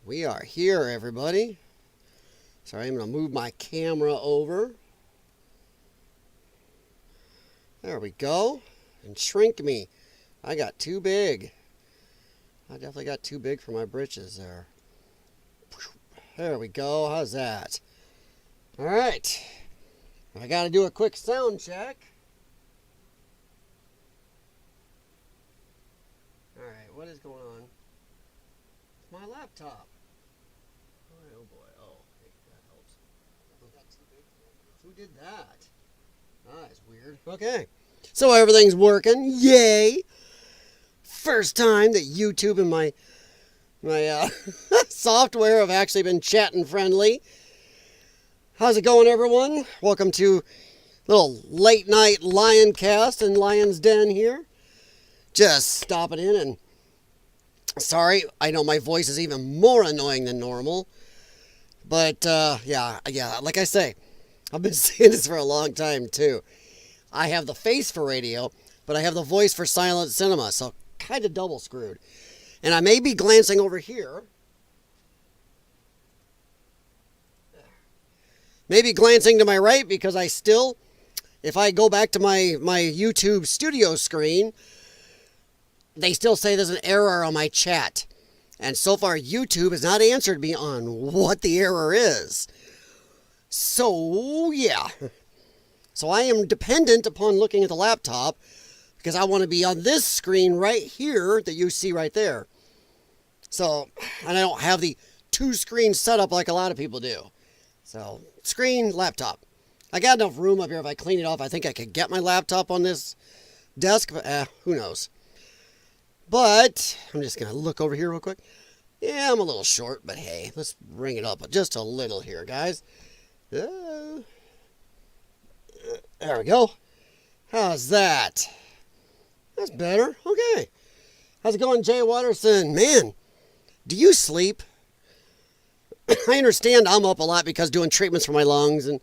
We are here, everybody. Sorry, I'm going to move my camera over. There we go. And shrink me. I got too big. I definitely got too big for my britches there. There we go. How's that? All right. I got to do a quick sound check. All right, what is going on? My laptop. Oh boy. Oh, hey, that helps. Who did that? That's weird. Okay. So everything's working. Yay! First time that YouTube and my software have actually been chatting friendly. How's it going, everyone? Welcome to little late night LYON'Cast and LYON'S Den here. Just stopping in and sorry, I know my voice is even more annoying than normal. But yeah, like I say, I've been saying this for a long time too. I have the face for radio, but I have the voice for silent cinema, so kind of double screwed. And I may be glancing over here. Maybe glancing to my right because I still, if I go back to my YouTube studio screen, they still say there's an error on my chat. And so far, YouTube has not answered me on what the error is. So, yeah. So I am dependent upon looking at the laptop because I want to be on this screen right here that you see right there. So, and I don't have the two screens set up like a lot of people do. So, screen, laptop. I got enough room up here. If I clean it off, I think I could get my laptop on this desk, but who knows. But I'm just going to look over here real quick. Yeah, I'm a little short, but hey, let's bring it up just a little here, guys. There we go. How's that? That's better. Okay. How's it going, Jay Watterson? Man, do you sleep? I understand I'm up a lot because doing treatments for my lungs, and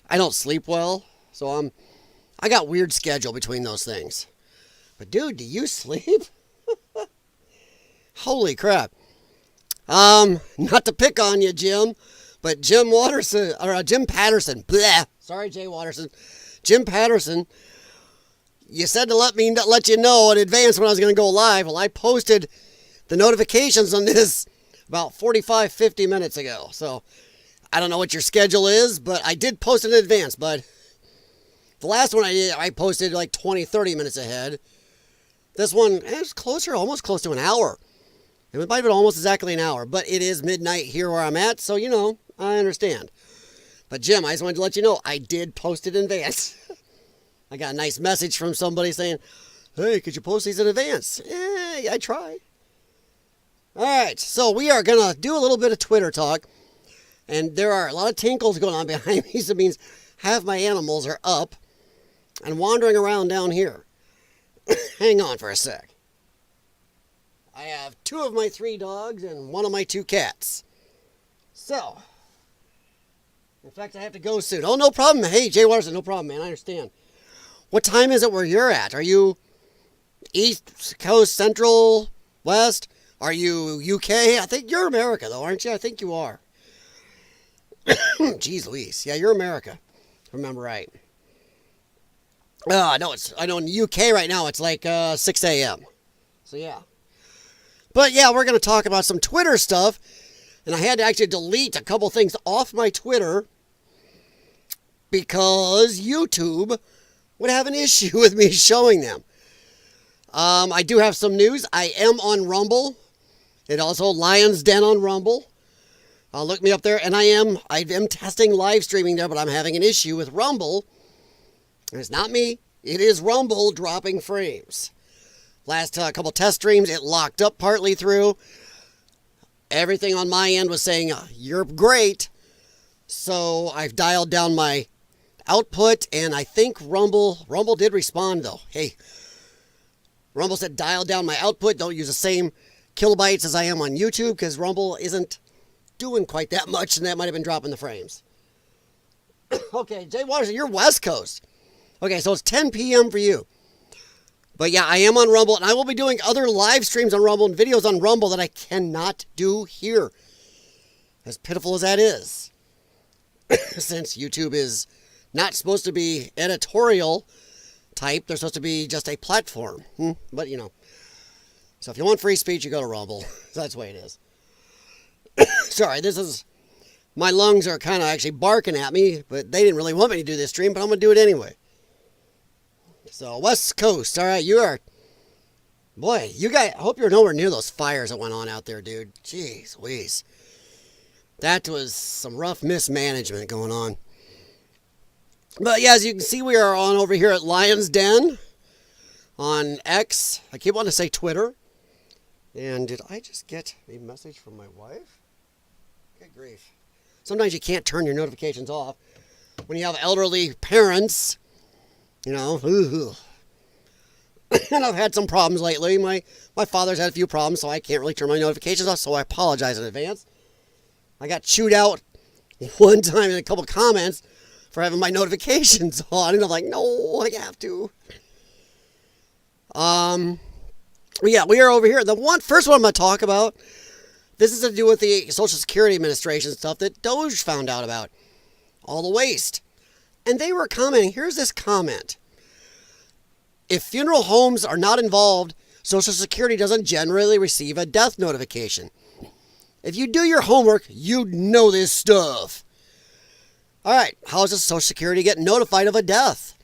I don't sleep well. So I got weird schedule between those things. But dude, do you sleep? Holy crap. Not to pick on you, Jim, but Jim Patterson, bleh. Sorry, Jay Watterson. Jim Patterson, you said to let you know in advance when I was going to go live. Well, I posted the notifications on this about 45, 50 minutes ago. So, I don't know what your schedule is, but I did post it in advance. But the last one I did, I posted like 20, 30 minutes ahead. This one is closer, almost close to an hour. It might have been almost exactly an hour, but it is midnight here where I'm at, so, you know, I understand. But, Jim, I just wanted to let you know, I did post it in advance. I got a nice message from somebody saying, hey, could you post these in advance? I try. All right, so we are going to do a little bit of Twitter talk, and there are a lot of tinkles going on behind me, so it means half my animals are up and wandering around down here. Hang on for a sec. I have 2 of my 3 dogs and 1 of my 2 cats. So, in fact, I have to go soon. Oh, no problem. Hey, Jay Watterson, no problem, man. I understand. What time is it where you're at? Are you East Coast, Central, West? Are you UK? I think you're America, though, aren't you? I think you are. Jeez Louise. Yeah, you're America. If I remember right. I know in the UK right now it's like 6 a.m. So, yeah. But, yeah, we're going to talk about some Twitter stuff. And I had to actually delete a couple things off my Twitter because YouTube would have an issue with me showing them. I do have some news. I am on Rumble. It also LYON'S Den on Rumble. Look me up there. And I am testing live streaming there, but I'm having an issue with Rumble. And it's not me. It is Rumble dropping frames. Last couple test streams, it locked up partly through. Everything on my end was saying, you're great. So I've dialed down my output, and I think Rumble did respond, though. Hey, Rumble said dial down my output. Don't use the same kilobytes as I am on YouTube, because Rumble isn't doing quite that much, and that might have been dropping the frames. Okay, Jay Watterson, you're West Coast. Okay, so it's 10 p.m. for you. But yeah, I am on Rumble, and I will be doing other live streams on Rumble and videos on Rumble that I cannot do here. as pitiful as that is. Since YouTube is not supposed to be editorial type, they're supposed to be just a platform. But, you know. So if you want free speech, you go to Rumble. That's the way it is. Sorry, my lungs are kind of actually barking at me, but they didn't really want me to do this stream, but I'm going to do it anyway. So, West Coast, all right, you are... Boy, you guys, I hope you're nowhere near those fires that went on out there, dude. Jeez Louise. That was some rough mismanagement going on. But yeah, as you can see, we are on over here at LYON'S Den on X. I keep wanting to say Twitter. And did I just get a message from my wife? Good grief. Sometimes you can't turn your notifications off when you have elderly parents, you know. And I've had some problems lately. My father's had a few problems, so I can't really turn my notifications off, so I apologize in advance. I got chewed out one time in a couple comments for having my notifications on, and I'm like, no, I have to. Yeah, we are over here. The first one I'm going to talk about, this is to do with the Social Security Administration stuff that Doge found out about. All the waste. And they were commenting, here's this comment. If funeral homes are not involved, Social Security doesn't generally receive a death notification. If you do your homework, you'd know this stuff. All right, how does Social Security get notified of a death?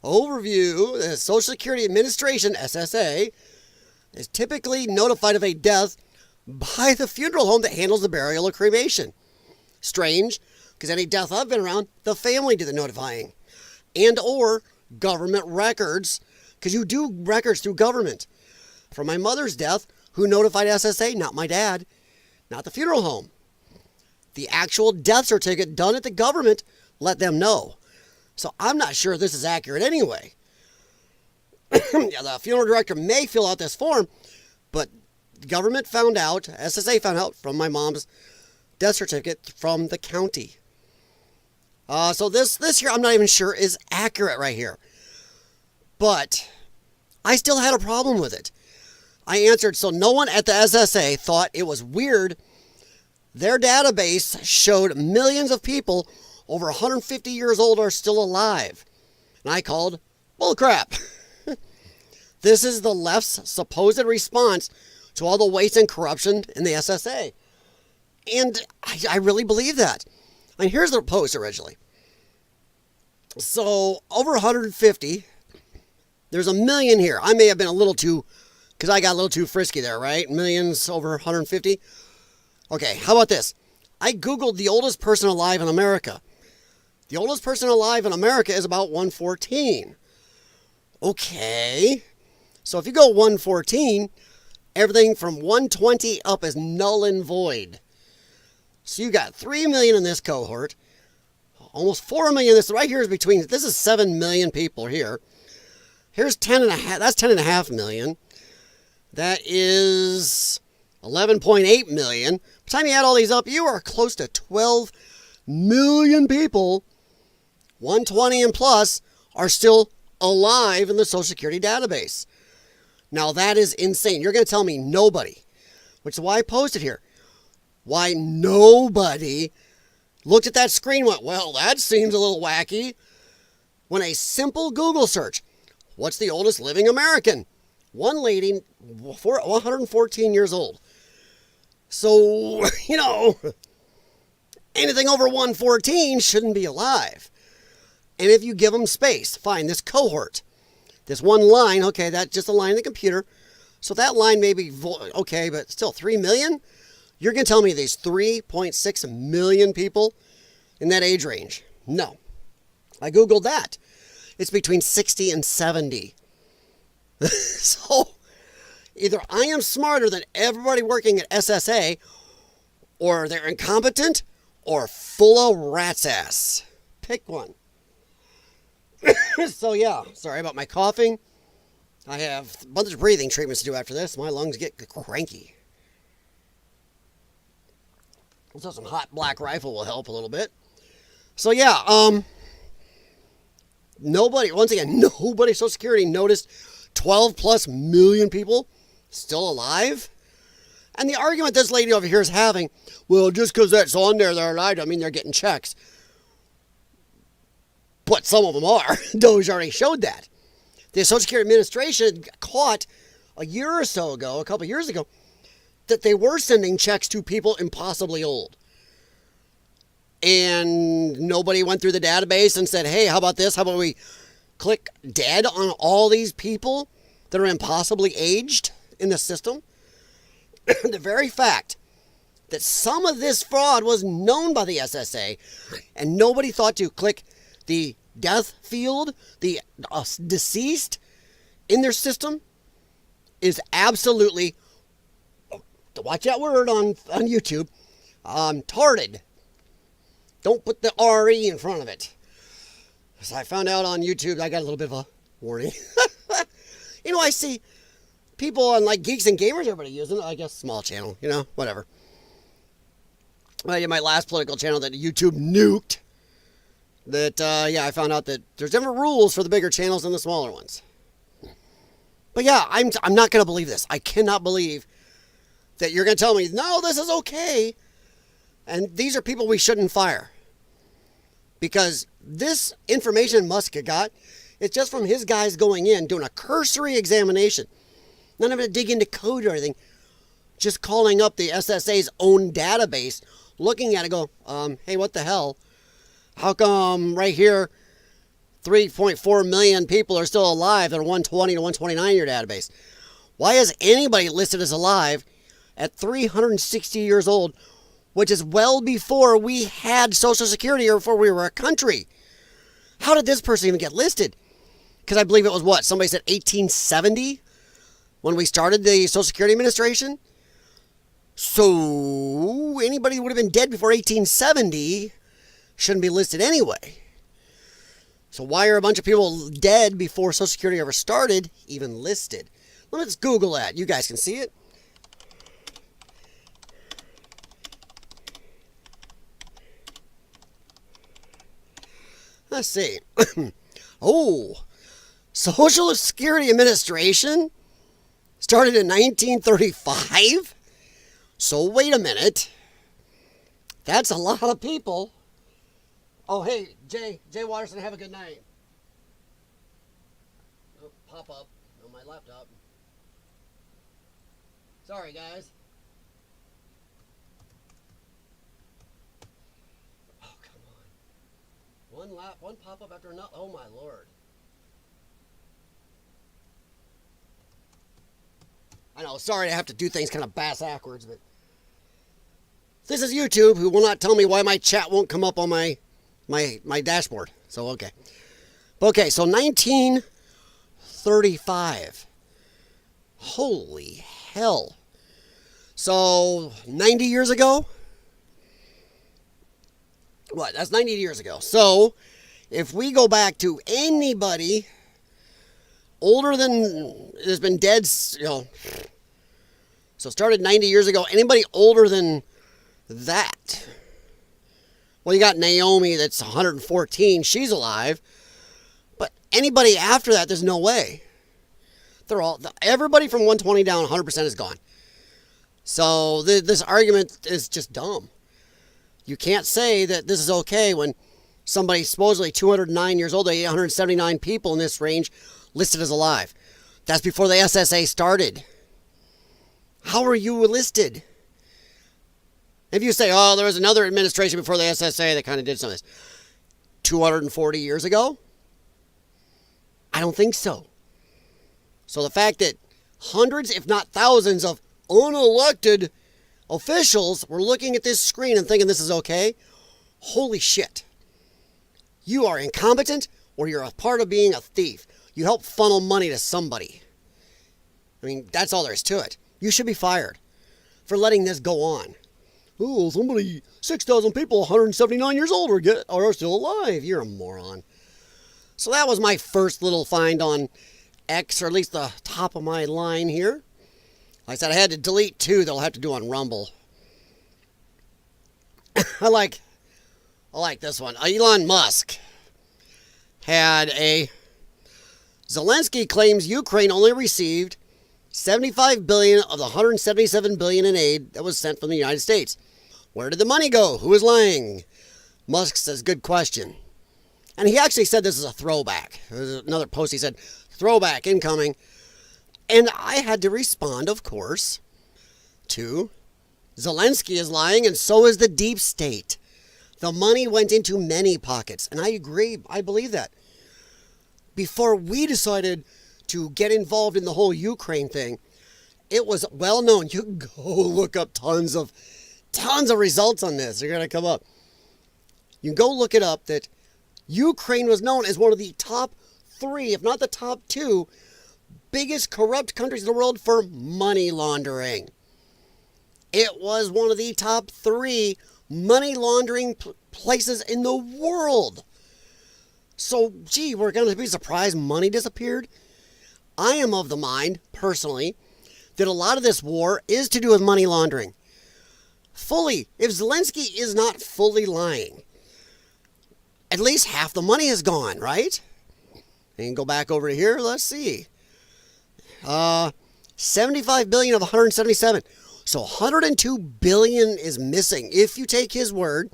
Overview, the Social Security Administration, SSA, is typically notified of a death by the funeral home that handles the burial or cremation. Strange, because any death I've been around, the family do the notifying. And or government records, because you do records through government. For my mother's death, who notified SSA? Not my dad, not the funeral home. The actual death certificate done at the government let them know. So I'm not sure this is accurate anyway. Yeah, the funeral director may fill out this form, but the government found out, SSA found out from my mom's death certificate from the county. So this here, I'm not even sure is accurate right here. But I still had a problem with it. I answered, so no one at the SSA thought it was weird. Their database showed millions of people over 150 years old are still alive. And I called bullcrap. This is the left's supposed response to all the waste and corruption in the SSA. And I really believe that. I mean, here's the post originally. So, over 150, there's a million here. I may have been a little too, because I got a little too frisky there, right? Millions over 150. Okay, how about this? I Googled the oldest person alive in America. The oldest person alive in America is about 114. Okay. So if you go 114, everything from 120 up is null and void. So you got 3 million in this cohort. Almost 4 million. This right here is between, this is 7 million people here. Here's 10 and a half, that's 10 and a half million. That is 11.8 million. By the time you add all these up, you are close to 12 million people, 120 and plus, are still alive in the Social Security database. Now that is insane. You're going to tell me nobody, which is why I posted here, why nobody looked at that screen and went, well, that seems a little wacky. When a simple Google search, what's the oldest living American? One lady, 114 years old. So, you know, anything over 114 shouldn't be alive. And if you give them space, fine, this cohort, this one line, okay, that's just a line in the computer. So that line may be, okay, but still 3 million? You're going to tell me there's 3.6 million people in that age range? No. I Googled that. It's between 60 and 70. So, either I am smarter than everybody working at SSA, or they're incompetent, or full of rat's ass. Pick one. So yeah, sorry about my coughing. I have a bunch of breathing treatments to do after this. My lungs get cranky. So some hot Black Rifle will help a little bit. So yeah, nobody, once again, nobody Social Security noticed 12 plus million people still alive. And the argument this lady over here is having, well, just because that's on there, they're allowed. I mean, they're getting checks. But some of them are. Doge already showed that. The Social Security Administration caught a year or so ago, a couple years ago, that they were sending checks to people impossibly old. And nobody went through the database and said, hey, how about this? How about we click dead on all these people that are impossibly aged in the system? The very fact that some of this fraud was known by the SSA and nobody thought to click the death field, the deceased in their system, is absolutely, watch that word on YouTube, tarded. Don't put the RE in front of it. As I found out on YouTube, I got a little bit of a warning. You know, I see people on like Geeks and Gamers, everybody using it. I guess small channel, you know, whatever. Well, yeah, my last political channel that YouTube nuked. That, yeah, I found out that there's different rules for the bigger channels than the smaller ones. But yeah, I'm not going to believe this. I cannot believe that you're going to tell me, no, this is okay. And these are people we shouldn't fire. Because this information Musk got, it's just from his guys going in, doing a cursory examination. Not having to dig into code or anything. Just calling up the SSA's own database, looking at it, go, hey, what the hell? How come right here 3.4 million people are still alive that are 120 to 129 in your database? Why is anybody listed as alive at 360 years old, which is well before we had Social Security or before we were a country? How did this person even get listed? Because I believe it was what? Somebody said 1870 when we started the Social Security Administration? So anybody who would have been dead before 1870 shouldn't be listed anyway. So why are a bunch of people dead before Social Security ever started even listed? Let's Google that. You guys can see it. Let's see. Oh, Social Security Administration started in 1935? So wait a minute. That's a lot of people. Oh, hey, Jay Watterson, have a good night. Oh, pop up on my laptop. Sorry, guys. Oh, come on. One pop up after another. Oh, my Lord. I know, sorry to have to do things kind of bass-ackwards, but this is YouTube, who will not tell me why my chat won't come up on my dashboard. So, okay. Okay, so 1935. Holy hell. So, 90 years ago? What? That's 90 years ago. So, if we go back to anybody older than, has been dead, you know, so started 90 years ago, anybody older than that? Well, you got Naomi that's 114. She's alive. But anybody after that, there's no way. Everybody from 120 down, 100% is gone. So this argument is just dumb. You can't say that this is okay when somebody supposedly 209 years old, 879 people in this range listed as alive. That's before the SSA started. How are you listed? If you say, oh, there was another administration before the SSA that kind of did some of this. 240 years ago? I don't think so. So the fact that hundreds, if not thousands, of unelected officials were looking at this screen and thinking this is okay, holy shit. You are incompetent, or you're a part of being a thief. You help funnel money to somebody. I mean, that's all there is to it. You should be fired for letting this go on. Oh, 6,000 people, 179 years old are still alive. You're a moron. So that was my first little find on X, or at least the top of my line here. Like I said, I had to delete two that I'll have to do on Rumble. I like this one. Elon Musk had a... Zelensky claims Ukraine only received $75 billion of the $177 billion in aid that was sent from the United States. Where did the money go? Who is lying? Musk says, good question. And he actually said this is a throwback. There's another post he said, throwback incoming. And I had to respond, of course, to Zelensky is lying and so is the deep state. The money went into many pockets. And I agree. I believe that. Before we decided to get involved in the whole Ukraine thing, it was well known. You can go look up tons of results on this. They're going to come up. You can go look it up that Ukraine was known as one of the top 3, if not the top 2, biggest corrupt countries in the world for money laundering. It was one of the top 3 money laundering places in the world. So, gee, we're going to be surprised money disappeared? I am of the mind, personally, that a lot of this war is to do with money laundering. Fully. If Zelensky is not fully lying, at least half the money is gone, right? And go back over here. Let's see. 75 billion of 177. So 102 billion is missing. If you take his word,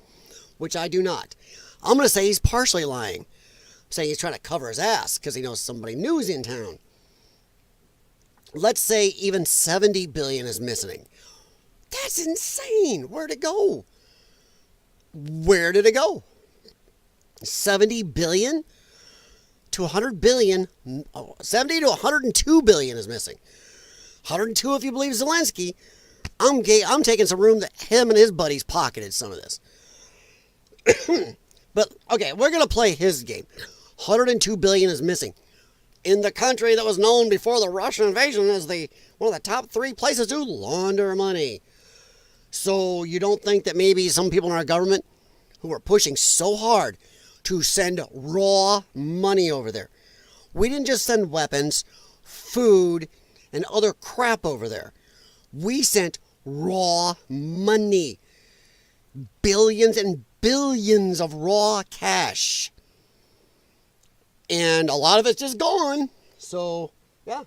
which I do not, I'm going to say he's partially lying. I'm saying he's trying to cover his ass because he knows somebody new is in town. Let's say even 70 billion is missing. That's insane. Where'd it go? Where did it go? 70 billion to 100 billion. 70 to 102 billion is missing. 102 if you believe Zelensky. I'm taking some room that him and his buddies pocketed some of this. But, okay, we're going to play his game. 102 billion is missing. In the country that was known before the Russian invasion as one of the top 3 places to launder money. So you don't think that maybe some people in our government who are pushing so hard to send raw money over there. We didn't just send weapons, food, and other crap over there. We sent raw money. Billions and billions of raw cash. And a lot of it's just gone. So, yeah.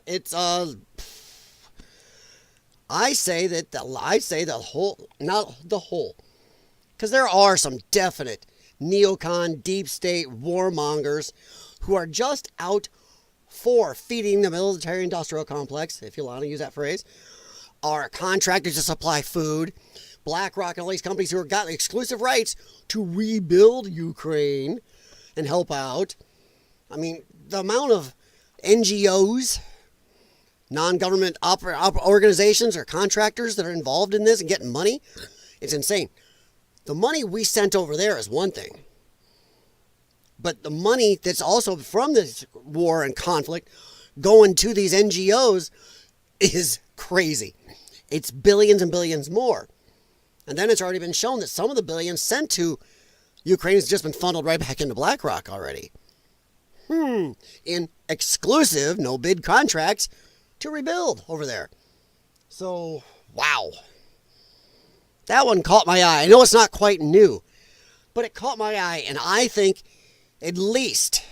It's, I say the whole, not the whole. Because there are some definite neocon, deep state warmongers who are just out for feeding the military-industrial complex, if you want to use that phrase, are contractors to supply food, BlackRock and all these companies who have got exclusive rights to rebuild Ukraine and help out. I mean, the amount of NGOs, non-government organizations or contractors that are involved in this and getting money, it's insane. The money we sent over there is one thing. But the money that's also from this war and conflict going to these NGOs is crazy. It's billions and billions more. And then it's already been shown that some of the billions sent to Ukraine has just been funneled right back into BlackRock already. In exclusive, no bid contracts to rebuild over there. So, wow. That one caught my eye. I know it's not quite new, but it caught my eye, and I think at least,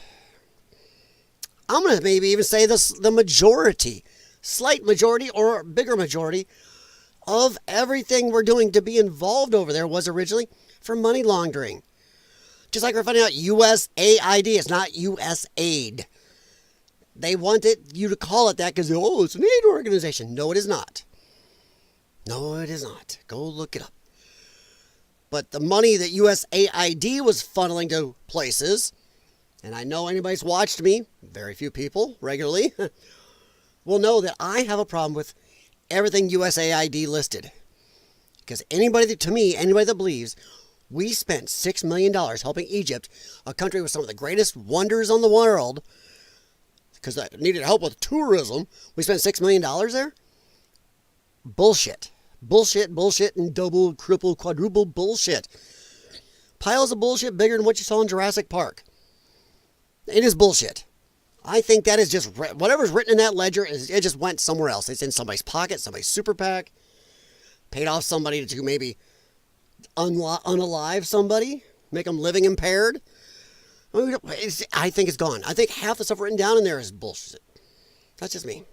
I'm going to maybe even say this, the majority, slight majority or bigger majority of everything we're doing to be involved over there was originally for money laundering. Just like we're finding out USAID, it's not USAID. They wanted you to call it that because, oh, it's an aid organization. No, it is not. No, it is not. Go look it up. But the money that USAID was funneling to places, and I know anybody's watched me, very few people regularly, will know that I have a problem with everything USAID listed. Because anybody that believes we spent $6 million helping Egypt, a country with some of the greatest wonders on the world, because I needed help with tourism, we spent $6 million there? Bullshit. Bullshit, and double, triple, quadruple bullshit. Piles of bullshit bigger than what you saw in Jurassic Park. It is bullshit. I think that is just, whatever's written in that ledger, it just went somewhere else. It's in somebody's pocket, somebody's super PAC, paid off somebody to maybe unalive somebody, make them living impaired. I think it's gone. I think half the stuff written down in there is bullshit. That's just me.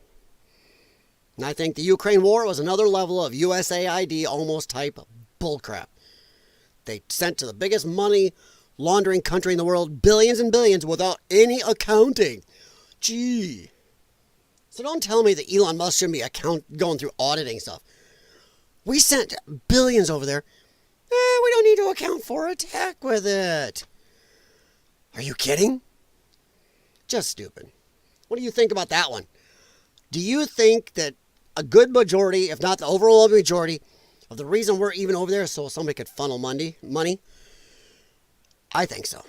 And I think the Ukraine war was another level of USAID almost type bullcrap. They sent to the biggest money laundering country in the world billions and billions without any accounting. Gee. So don't tell me that Elon Musk shouldn't be going through auditing stuff. We sent billions over there. We don't need to account for it. Heck with it. Are you kidding? Just stupid. What do you think about that one? Do you think that a good majority, if not the overall majority, of the reason we're even over there is so somebody could funnel money? I think so.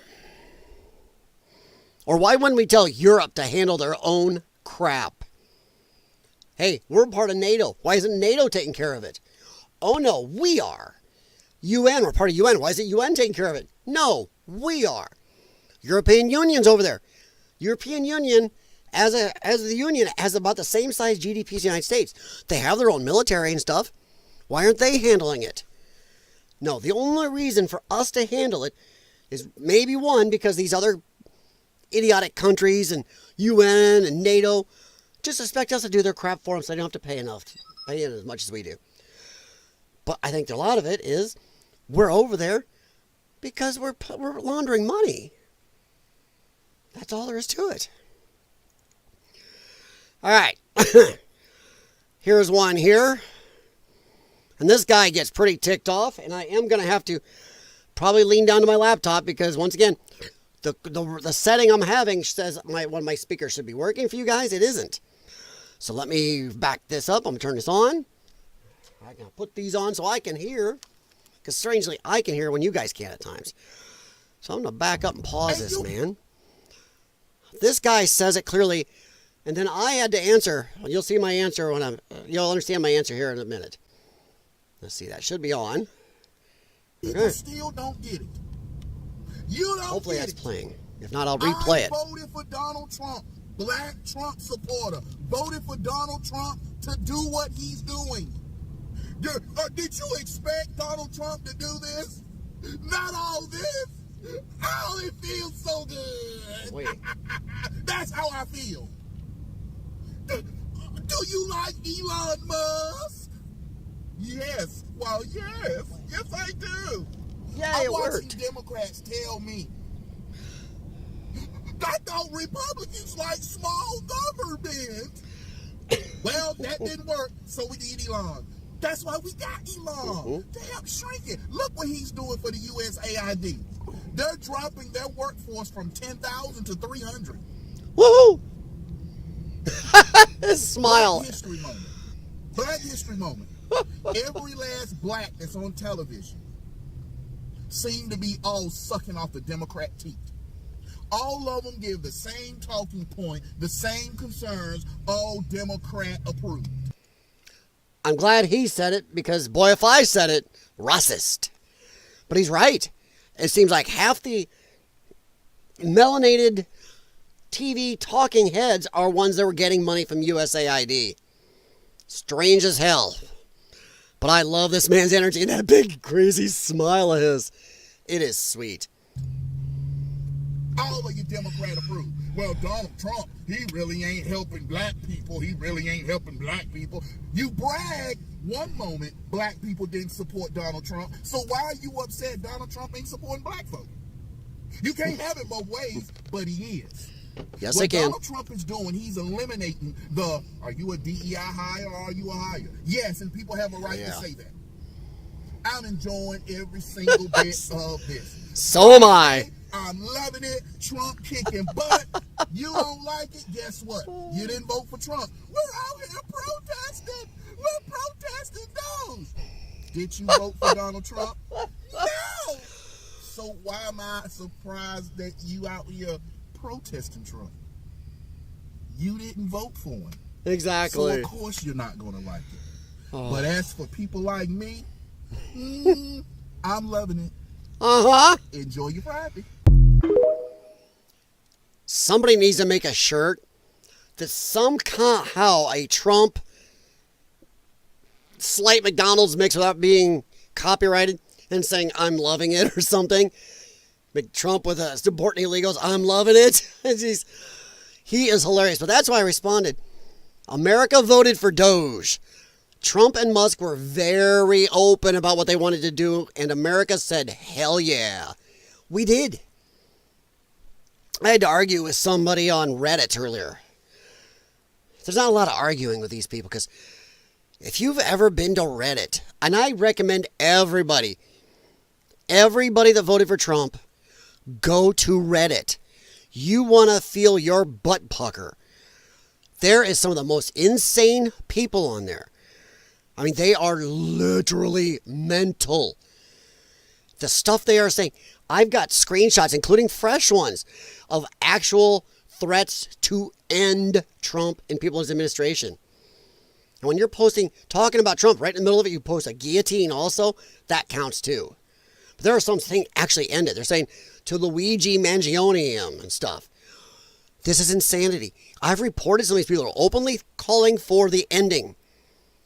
Or why wouldn't we tell Europe to handle their own crap? Hey, we're part of NATO. Why isn't NATO taking care of it? Oh no, we are. UN, we're part of UN. Why isn't UN taking care of it? No, we are. European Union's over there. European Union, as the Union, has about the same size GDP as the United States. They have their own military and stuff. Why aren't they handling it? No, the only reason for us to handle it is maybe one, because these other idiotic countries and UN and NATO just expect us to do their crap for them so they don't have to pay as much as we do. But I think a lot of it is we're over there because we're laundering money. That's all there is to it. All right. Here's one here. And this guy gets pretty ticked off, and I am going to have to probably lean down to my laptop because, once again, the setting I'm having says one of my speakers should be working for you guys. It isn't. So let me back this up. I'm going to turn this on. I can put these on so I can hear, because strangely, I can hear when you guys can't at times. So I'm going to back up and pause this, man. This guy says it clearly, and then I had to answer. You'll see my answer you'll understand my answer here in a minute. Let's see, that should be on. People still don't get it. You don't Hopefully get that's it. Playing. If not, I'll replay it. I voted for Donald Trump. Black Trump supporter. Voted for Donald Trump to do what he's doing. Did you expect Donald Trump to do this? Not all this. Oh, it feels so good. Wait. That's how I feel. Do you like Elon Musk? Yes. Well, yes. Yes, I do. Yeah, I'm it watching worked. Democrats tell me, I thought Republicans like small government. Well, that didn't work, so we need Elon. That's why we got Elon, to help shrink it. Look what he's doing for the USAID. They're dropping their workforce from 10,000 to 300. Woohoo! Smile. Black history moment. Black history moment. Every last black that's on television seem to be all sucking off the Democrat teat. All of them give the same talking point, the same concerns, all Democrat approved. I'm glad he said it, because boy, if I said it, racist. But he's right. It seems like half the melanated TV talking heads are ones that were getting money from USAID. Strange as hell. But I love this man's energy and that big crazy smile of his. It is sweet. All of you Democrat approved. Well, Donald Trump, he really ain't helping black people. He really ain't helping black people. You brag one moment black people didn't support Donald Trump. So why are you upset Donald Trump ain't supporting black folk? You can't have it both ways, but he is. Yes, what I can. Donald Trump is doing, he's eliminating are you a DEI hire or are you a hire? Yes, and people have a right to say that. I'm enjoying every single bit of this. So am I. I'm loving it. Trump kicking butt. You don't like it? Guess what? You didn't vote for Trump. We're out here protesting. We're protesting those. Did you vote for Donald Trump? No. So why am I surprised that you out here protesting Trump? You didn't vote for him. Exactly. So of course you're not going to like it. Oh. But as for people like me, I'm loving it. Uh-huh. Enjoy your Friday. Somebody needs to make a shirt that somehow a Trump Slight McDonald's mix without being copyrighted and saying I'm loving it or something. Trump with supporting illegals, I'm loving it. He is hilarious. But that's why I responded. America voted for Doge. Trump and Musk were very open about what they wanted to do, and America said, hell yeah. We did. I had to argue with somebody on Reddit earlier. There's not a lot of arguing with these people, because if you've ever been to Reddit, and I recommend everybody that voted for Trump, go to Reddit. You want to feel your butt pucker. There is some of the most insane people on there. I mean, they are literally mental. The stuff they are saying. I've got screenshots, including fresh ones, of actual threats to end Trump and people's administration. And when you're talking about Trump, right in the middle of it, you post a guillotine also, that counts too. But there are some saying actually end it. They're saying to Luigi Mangione and stuff. This is insanity. I've reported some of these people are openly calling for the ending.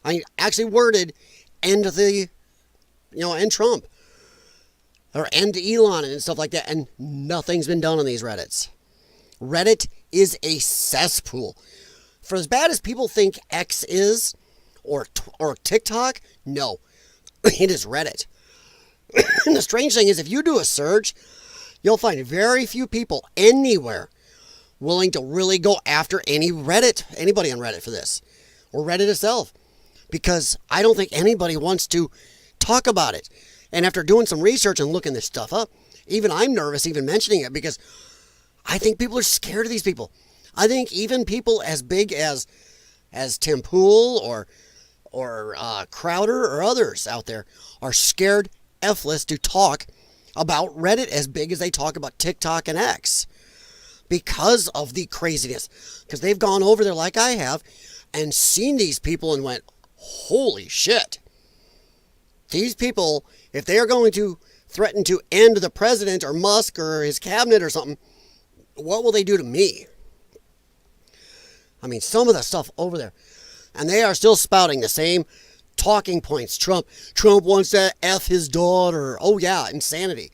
I actually worded end Trump. Or end Elon and stuff like that. And nothing's been done on these Reddits. Reddit is a cesspool. For as bad as people think X is, or TikTok, no. It is Reddit. And the strange thing is, if you do a search, you'll find very few people anywhere willing to really go after anybody on Reddit for this. Or Reddit itself. Because I don't think anybody wants to talk about it. And after doing some research and looking this stuff up, even I'm nervous even mentioning it, because I think people are scared of these people. I think even people as big as Tim Pool or Crowder or others out there are scared F-less to talk about Reddit as big as they talk about TikTok and X. Because of the craziness. Because they've gone over there like I have and seen these people and went, holy shit. These people, if they are going to threaten to end the president or Musk or his cabinet or something, what will they do to me? I mean, some of the stuff over there. And they are still spouting the same talking points. Trump wants to F his daughter. Oh yeah, insanity.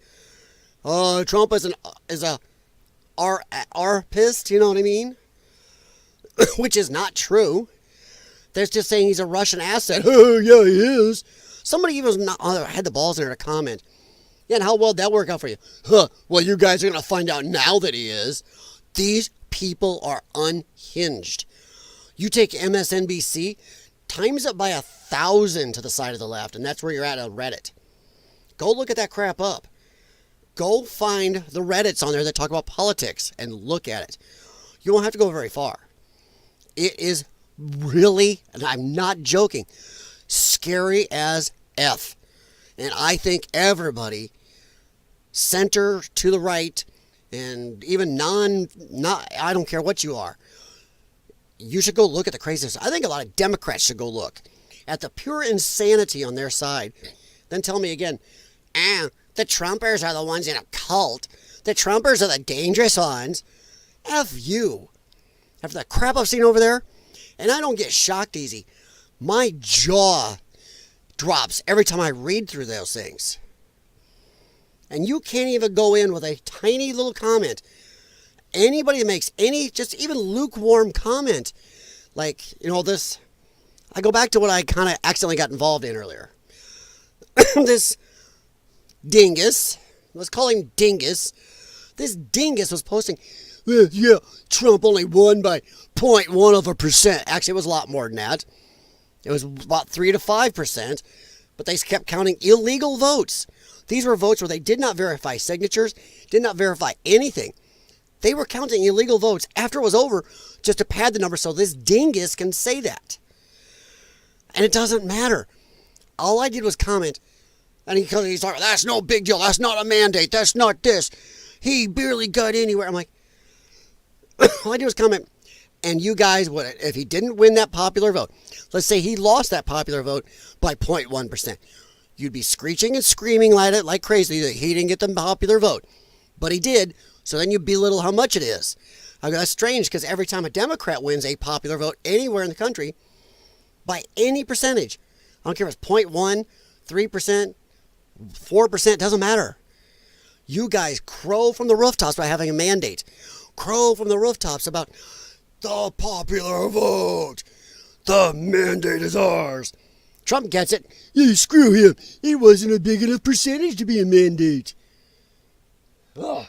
Trump is a arpist, you know what I mean? Which is not true. They're just saying he's a Russian asset. Oh yeah, he is. Somebody even had the balls in there to comment. Yeah, and how well did that work out for you? Well, you guys are going to find out now that he is. These people are unhinged. You take MSNBC, times it by 1,000 to the side of the left, and that's where you're at on Reddit. Go look at that crap up. Go find the Reddits on there that talk about politics and look at it. You won't have to go very far. It is really, and I'm not joking, scary as F. And I think everybody, center to the right, and even I don't care what you are, you should go look at the craziness. I think a lot of Democrats should go look at the pure insanity on their side. Then tell me again, the Trumpers are the ones in a cult. The Trumpers are the dangerous ones. F you. After the crap I've seen over there, and I don't get shocked easy. My jaw drops every time I read through those things. And you can't even go in with a tiny little comment. Anybody that makes any, just even lukewarm comment, like, this, I go back to what I kind of accidentally got involved in earlier. This dingus, let's call him Dingus. This dingus was posting, yeah, Trump only won by 0.1%. Actually, it was a lot more than that. It was about 3 to 5%, but they kept counting illegal votes. These were votes where they did not verify signatures, did not verify anything. They were counting illegal votes after it was over just to pad the number so this dingus can say that. And it doesn't matter. All I did was comment, and he's like, that's no big deal. That's not a mandate. That's not this. He barely got anywhere. I'm like, all I did was comment, and you guys would, if he didn't win that popular vote, let's say he lost that popular vote by 0.1%, you'd be screeching and screaming at it like crazy that he didn't get the popular vote. But he did, so then you belittle how much it is. I mean, that's strange, because every time a Democrat wins a popular vote anywhere in the country, by any percentage, I don't care if it's 0.1, 3%, 4%, doesn't matter. You guys crow from the rooftops by having a mandate. Crow from the rooftops about the popular vote. The mandate is ours. Trump gets it. Yeah, screw him. It wasn't a big enough percentage to be a mandate. Ugh.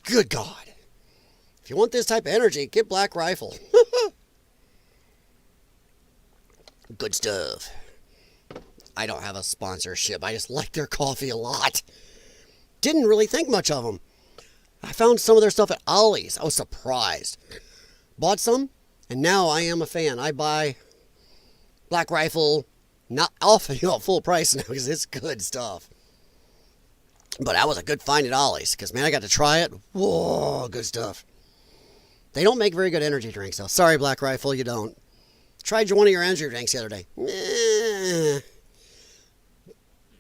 Good God. If you want this type of energy, get Black Rifle. Good stuff. I don't have a sponsorship. I just like their coffee a lot. Didn't really think much of them. I found some of their stuff at Ollie's. I was surprised. Bought some, and now I am a fan. I buy Black Rifle, not off, full price now because it's good stuff. But that was a good find at Ollie's because, man, I got to try it. Whoa, good stuff. They don't make very good energy drinks, though. Sorry, Black Rifle, you don't. Tried one of your energy drinks the other day.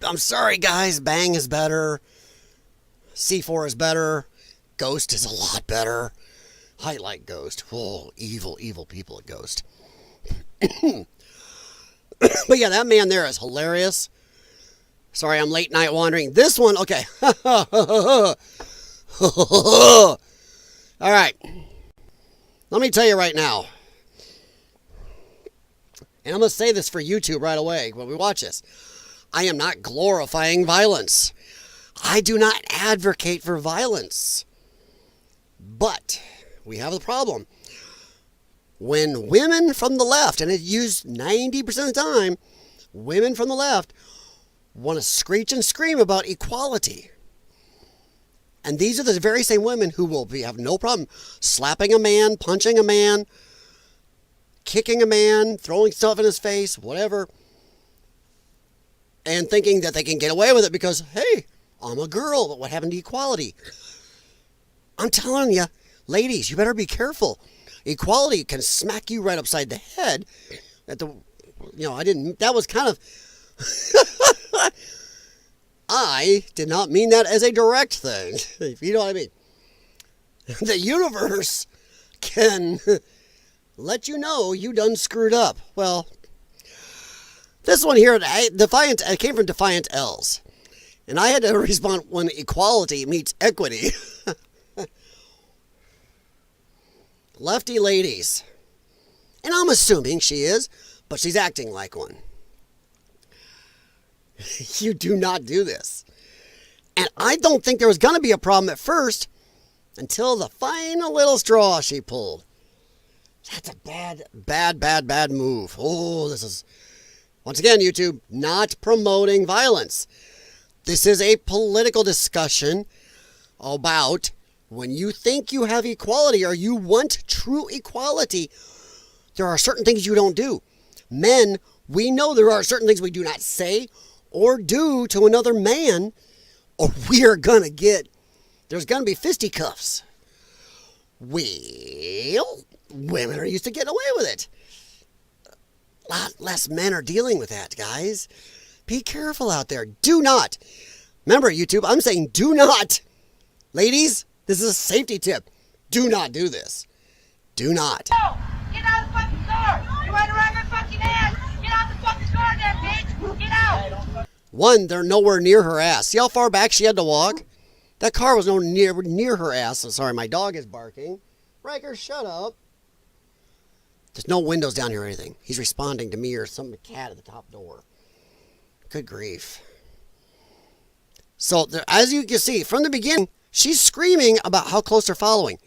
I'm sorry, guys. Bang is better. C4 is better. Ghost is a lot better. I like Ghost. Oh, evil, evil people at Ghost. But yeah, that man there is hilarious. Sorry, I'm late night wandering. This one, okay. All right. Let me tell you right now. And I'm going to say this for YouTube right away when we watch this. I am not glorifying violence. I do not advocate for violence. But we have the problem. When women from the left, and it's used 90% of the time, women from the left want to screech and scream about equality. And these are the very same women who will have no problem slapping a man, punching a man, kicking a man, throwing stuff in his face, whatever, and thinking that they can get away with it because, hey, I'm a girl. But what happened to equality? I'm telling you, ladies, you better be careful. Equality can smack you right upside the head. That was kind of... I did not mean that as a direct thing, if you know what I mean. The universe can let you know you done screwed up. Well, this one here, Defiant, it came from Defiant L's. And I had to respond when equality meets equity. Lefty ladies. And I'm assuming she is, but she's acting like one. You do not do this. And I don't think there was going to be a problem at first until the final little straw she pulled. That's a bad move. Oh, this is, once again, YouTube, not promoting violence. This is a political discussion about when you think you have equality or you want true equality, there are certain things you don't do. Men, we know there are certain things we do not say or do to another man, or there's going to be fisticuffs. Well, women are used to getting away with it. A lot less men are dealing with that, guys. Be careful out there. Do not. Remember, YouTube, I'm saying do not. Ladies, this is a safety tip. Do not do this. Do not. No! Get out of the fucking car! You're right around my fucking ass! Get out of the fucking car there, bitch! Get out! One, they're nowhere near her ass. See how far back she had to walk? That car was nowhere near her ass. I'm sorry, my dog is barking. Riker, shut up. There's no windows down here or anything. He's responding to me or some cat at the top door. Good grief. So, as you can see, from the beginning, she's screaming about how close they're following.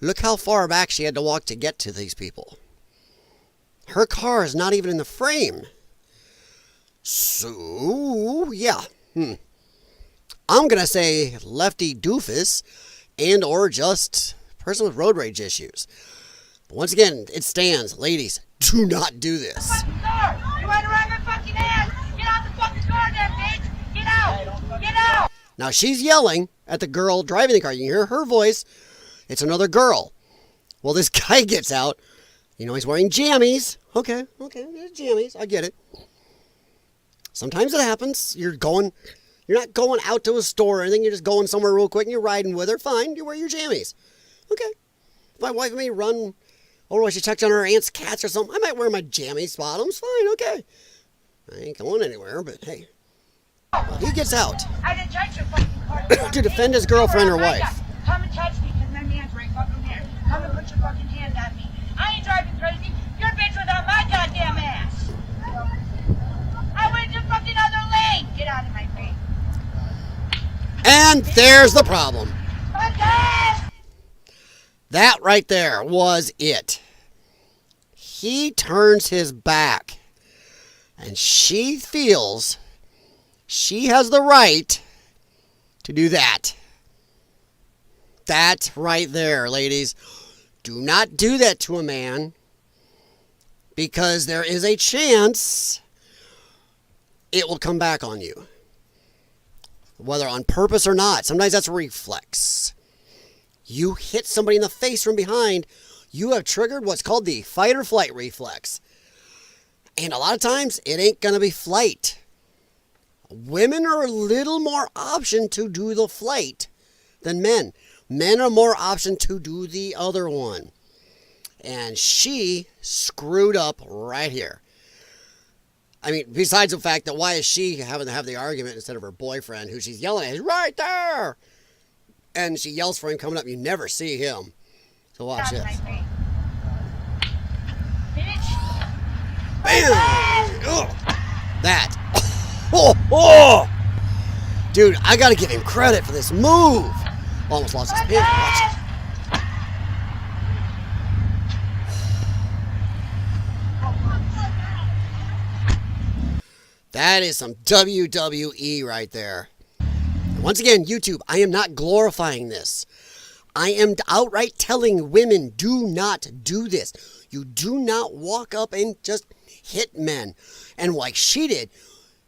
Look how far back she had to walk to get to these people. Her car is not even in the frame. So, yeah. I'm going to say lefty doofus and or just person with road rage issues. But once again, it stands. Ladies, do not do this. Fucking car! You're right around my fucking ass! Get out the fucking car there, bitch! Get out! Get out! Now, she's yelling at the girl driving the car. You can hear her voice. It's another girl. Well, this guy gets out. You know, he's wearing jammies. Okay, jammies. I get it. Sometimes it happens. You're not going out to a store or anything. You're just going somewhere real quick and you're riding with her. Fine, you wear your jammies. Okay. If my wife may run over while she checks on her aunt's cats or something, I might wear my jammies bottoms. Fine, okay. I ain't going anywhere, but hey. Well, he gets out I didn't touch your fucking car. to defend his girlfriend or wife. Come and touch me because my man's right fucking there. Come and put your fucking hand on me. I ain't driving without my goddamn ass. I went to fucking other lane. Get out of my face. And there's the problem. Okay. That right there was it. He turns his back, and she feels she has the right to do that. That right there, ladies. Do not do that to a man, because there is a chance it will come back on you. Whether on purpose or not. Sometimes that's a reflex. You hit somebody in the face from behind, you have triggered what's called the fight or flight reflex. And a lot of times, it ain't going to be flight. Women are a little more option to do the flight than men. Men are more option to do the other one. And she screwed up right here. I mean, besides the fact that why is she having to have the argument instead of her boyfriend, who she's yelling at, is right there. And she yells for him coming up. You never see him. So watch this. Bam! Ugh. That. Oh, oh! Dude, I got to give him credit for this move. Almost lost his pin. Watch it. That is some WWE right there. Once again, YouTube, I am not glorifying this. I am outright telling women, do not do this. You do not walk up and just hit men. And like she did,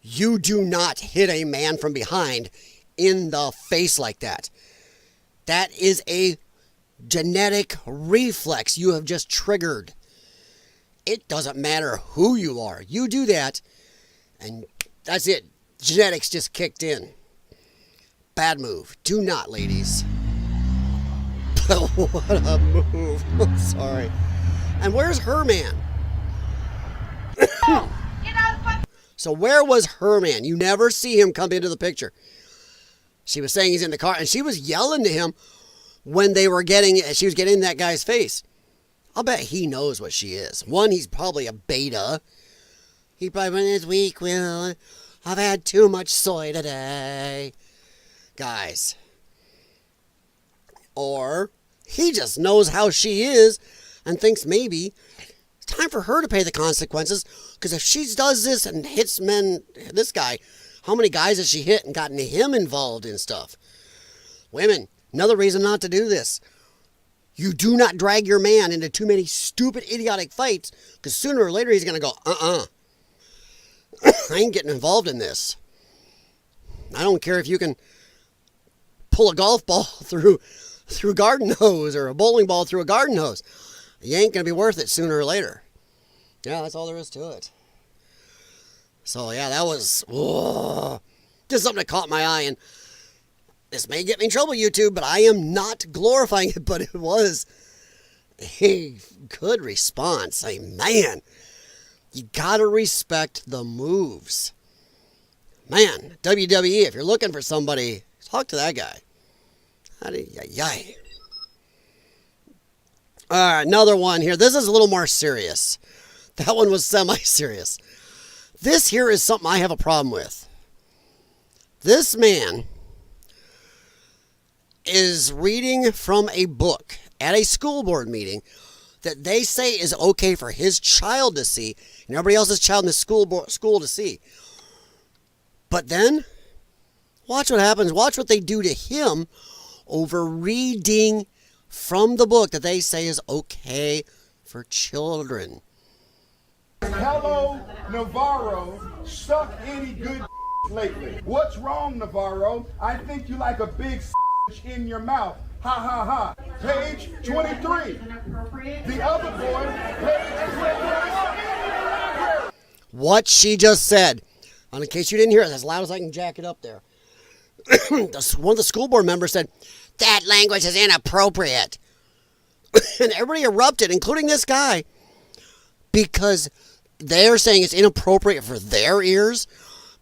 you do not hit a man from behind in the face like that. That is a genetic reflex you have just triggered. It doesn't matter who you are. You do that, and that's it. Genetics just kicked in. Bad move. Do not, ladies. What a move. I'm sorry. And where's her man? So where was her man? You never see him come into the picture. She was saying he's in the car, and she was yelling to him when she was getting in that guy's face. I'll bet he knows what she is. One, he's probably a beta. He probably went, it's weak, Will. I've had too much soy today. Guys. Or he just knows how she is and thinks maybe it's time for her to pay the consequences. Because if she does this and hits men, this guy, how many guys has she hit and gotten him involved in stuff? Women, another reason not to do this. You do not drag your man into too many stupid, idiotic fights, because sooner or later he's going to go, I ain't getting involved in this. I don't care if you can pull a golf ball through garden hose or a bowling ball through a garden hose. You ain't going to be worth it sooner or later. Yeah, that's all there is to it. So, yeah, that was just something that caught my eye. And this may get me in trouble, YouTube, but I am not glorifying it. But it was a good response. I mean, man, you got to respect the moves. Man, WWE, if you're looking for somebody, talk to that guy. All right, another one here. This is a little more serious. That one was semi-serious. This here is something I have a problem with. This man is reading from a book at a school board meeting that they say is okay for his child to see and everybody else's child in the school to see. But then, watch what happens. Watch what they do to him over reading from the book that they say is okay for children. Hello, Navarro. Suck any good lately. What's wrong, Navarro? I think you like a big in your mouth. Ha ha ha. Page 23. The other boy, page 23. What she just said. In case you didn't hear it, as loud as I can jack it up there. One of the school board members said, that language is inappropriate. And everybody erupted, including this guy, because they're saying it's inappropriate for their ears,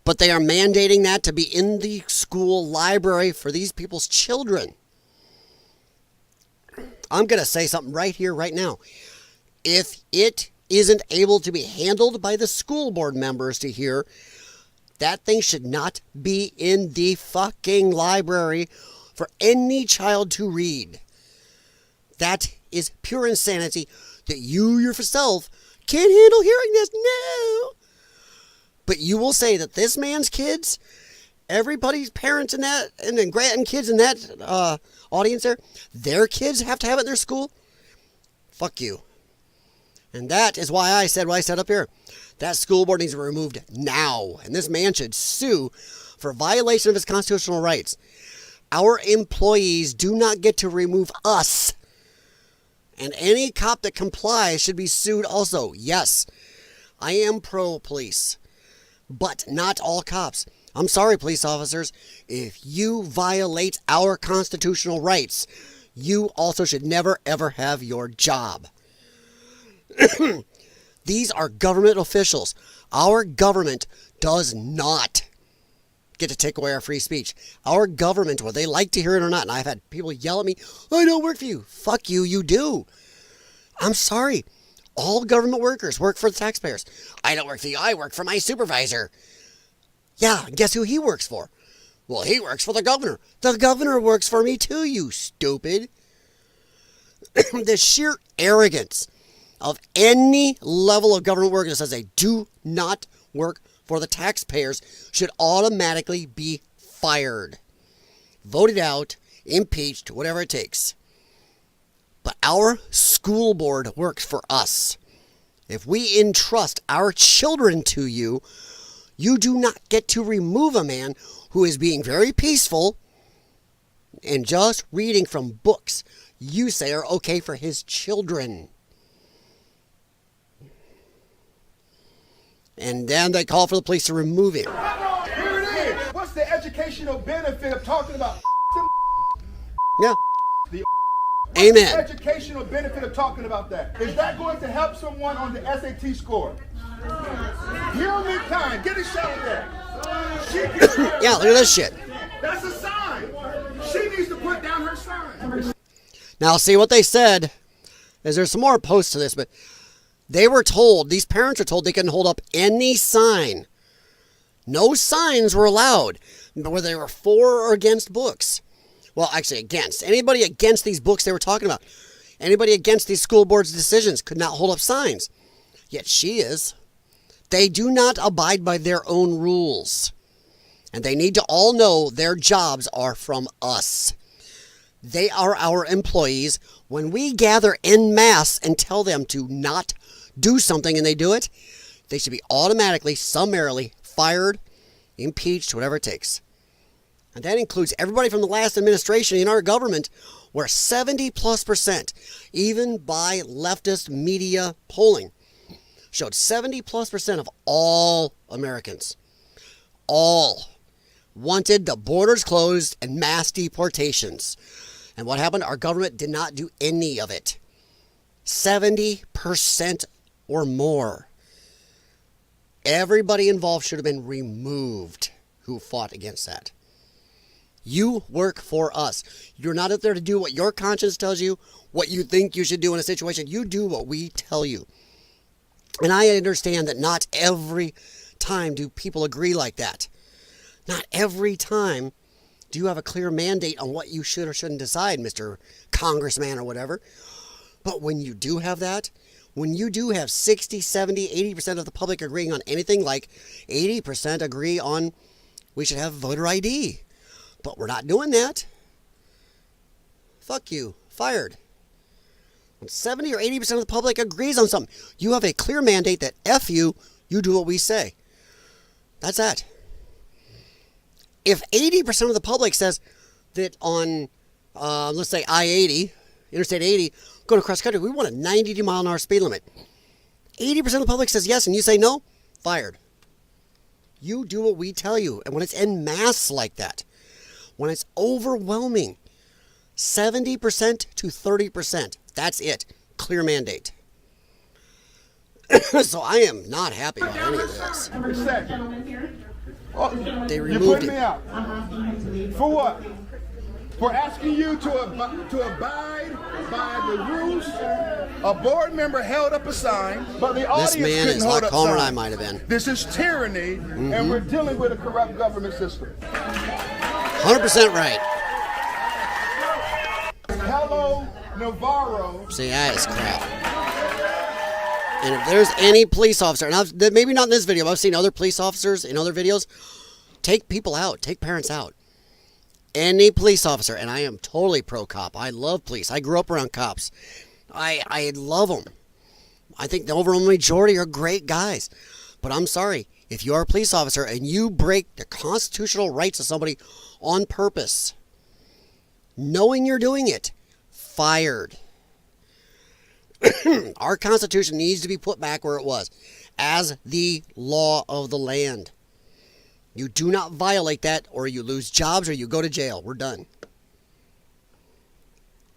but they are mandating that to be in the school library for these people's children. I'm going to say something right here, right now. If it isn't able to be handled by the school board members to hear, that thing should not be in the fucking library for any child to read. That is pure insanity that you yourself can't handle hearing this. No. But you will say that this man's kids, everybody's parents in that, and then grandkids in that audience there, their kids have to have it in their school? Fuck you. And that is why I said what I said up here. That school board needs to be removed now. And this man should sue for violation of his constitutional rights. Our employees do not get to remove us. And any cop that complies should be sued also. Yes, I am pro-police, but not all cops. I'm sorry, police officers. If you violate our constitutional rights, you also should never, ever have your job. These are government officials. Our government does not get to take away our free speech. Our government, whether they like to hear it or not, and I've had people yell at me, I don't work for you. Fuck you, you do. I'm sorry. All government workers work for the taxpayers. I don't work for you, I work for my supervisor. Yeah, guess who he works for? Well, he works for the governor. The governor works for me too, you stupid. The sheer arrogance of any level of government worker that says they do not work for the taxpayers should automatically be fired, voted out, impeached, whatever it takes. But our school board works for us. If we entrust our children to you, you do not get to remove a man who is being very peaceful and just reading from books you say are okay for his children. And then they call for the police to remove him. Here it is. What's the educational benefit of talking about Yeah. the Amen. educational benefit of talking about that? Is that going to help someone on the SAT score? Hear me kind. Get a shot of that. She gets Yeah, look at this shit. That's a sign. She needs to put down her sign. Now, see what they said is there's some more posts to this, but they were told, these parents were told they couldn't hold up any sign. No signs were allowed, whether they were for or against books. Well, actually against. Anybody against these books they were talking about. Anybody against these school board's decisions could not hold up signs. Yet she is. They do not abide by their own rules. And they need to all know their jobs are from us. They are our employees. When we gather en masse and tell them to not do something and they do it, they should be automatically, summarily fired, impeached, whatever it takes. And that includes everybody from the last administration in our government, where 70+%, even by leftist media polling, showed 70+% of all Americans, all wanted the borders closed and mass deportations. And what happened? Our government did not do any of it. 70% or more. Everybody involved should have been removed who fought against that. You work for us. You're not up there to do what your conscience tells you, what you think you should do in a situation. You do what we tell you. And I understand that not every time do people agree like that. Not every time do you have a clear mandate on what you should or shouldn't decide, Mr. Congressman or whatever. But when you do have that, when you do have 60, 70, 80% of the public agreeing on anything, like 80% agree on we should have voter ID. But we're not doing that. Fuck you. Fired. When 70 or 80% of the public agrees on something, you have a clear mandate that F you, you do what we say. That's that. If 80% of the public says that on, let's say I-80, Interstate 80, going across country, we want a 90 mile an hour speed limit. 80% of the public says yes, and you say no, fired. You do what we tell you. And when it's en masse like that, when it's overwhelming, 70% to 30%, that's it. Clear mandate. So I am not happy about any of this. Oh, They you removed put me it. out. For what? for asking you to abide by the rules. A board member held up a sign, but the audience This man couldn't is a hold lot up calmer than I signs. might have been. This is tyranny, and we're dealing with a corrupt government system. 100% right. Hello, Navarro. See, that is crap. And if there's any police officer, and maybe not in this video, but I've seen other police officers in other videos, take people out, take parents out. Any police officer, and I am totally pro-cop. I love police. I grew up around cops. I love them. I think the overwhelming majority are great guys. But I'm sorry, if you are a police officer and you break the constitutional rights of somebody on purpose, knowing you're doing it, fired. Our Constitution needs to be put back where it was, as the law of the land. You do not violate that, or you lose jobs, or you go to jail. We're done.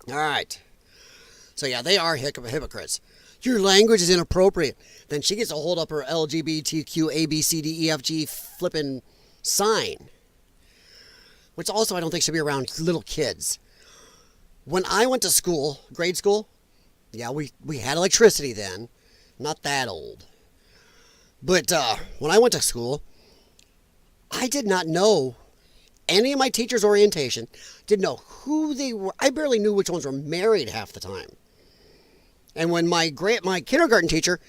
All right. So yeah, they are hypocrites. Your language is inappropriate. Then she gets to hold up her LGBTQ ABCDEFG flipping sign, which also I don't think should be around little kids. When I went to school, grade school, yeah, we had electricity then. Not that old. But when I went to school, I did not know any of my teachers' orientation. Didn't know who they were. I barely knew which ones were married half the time. And when my kindergarten teacher,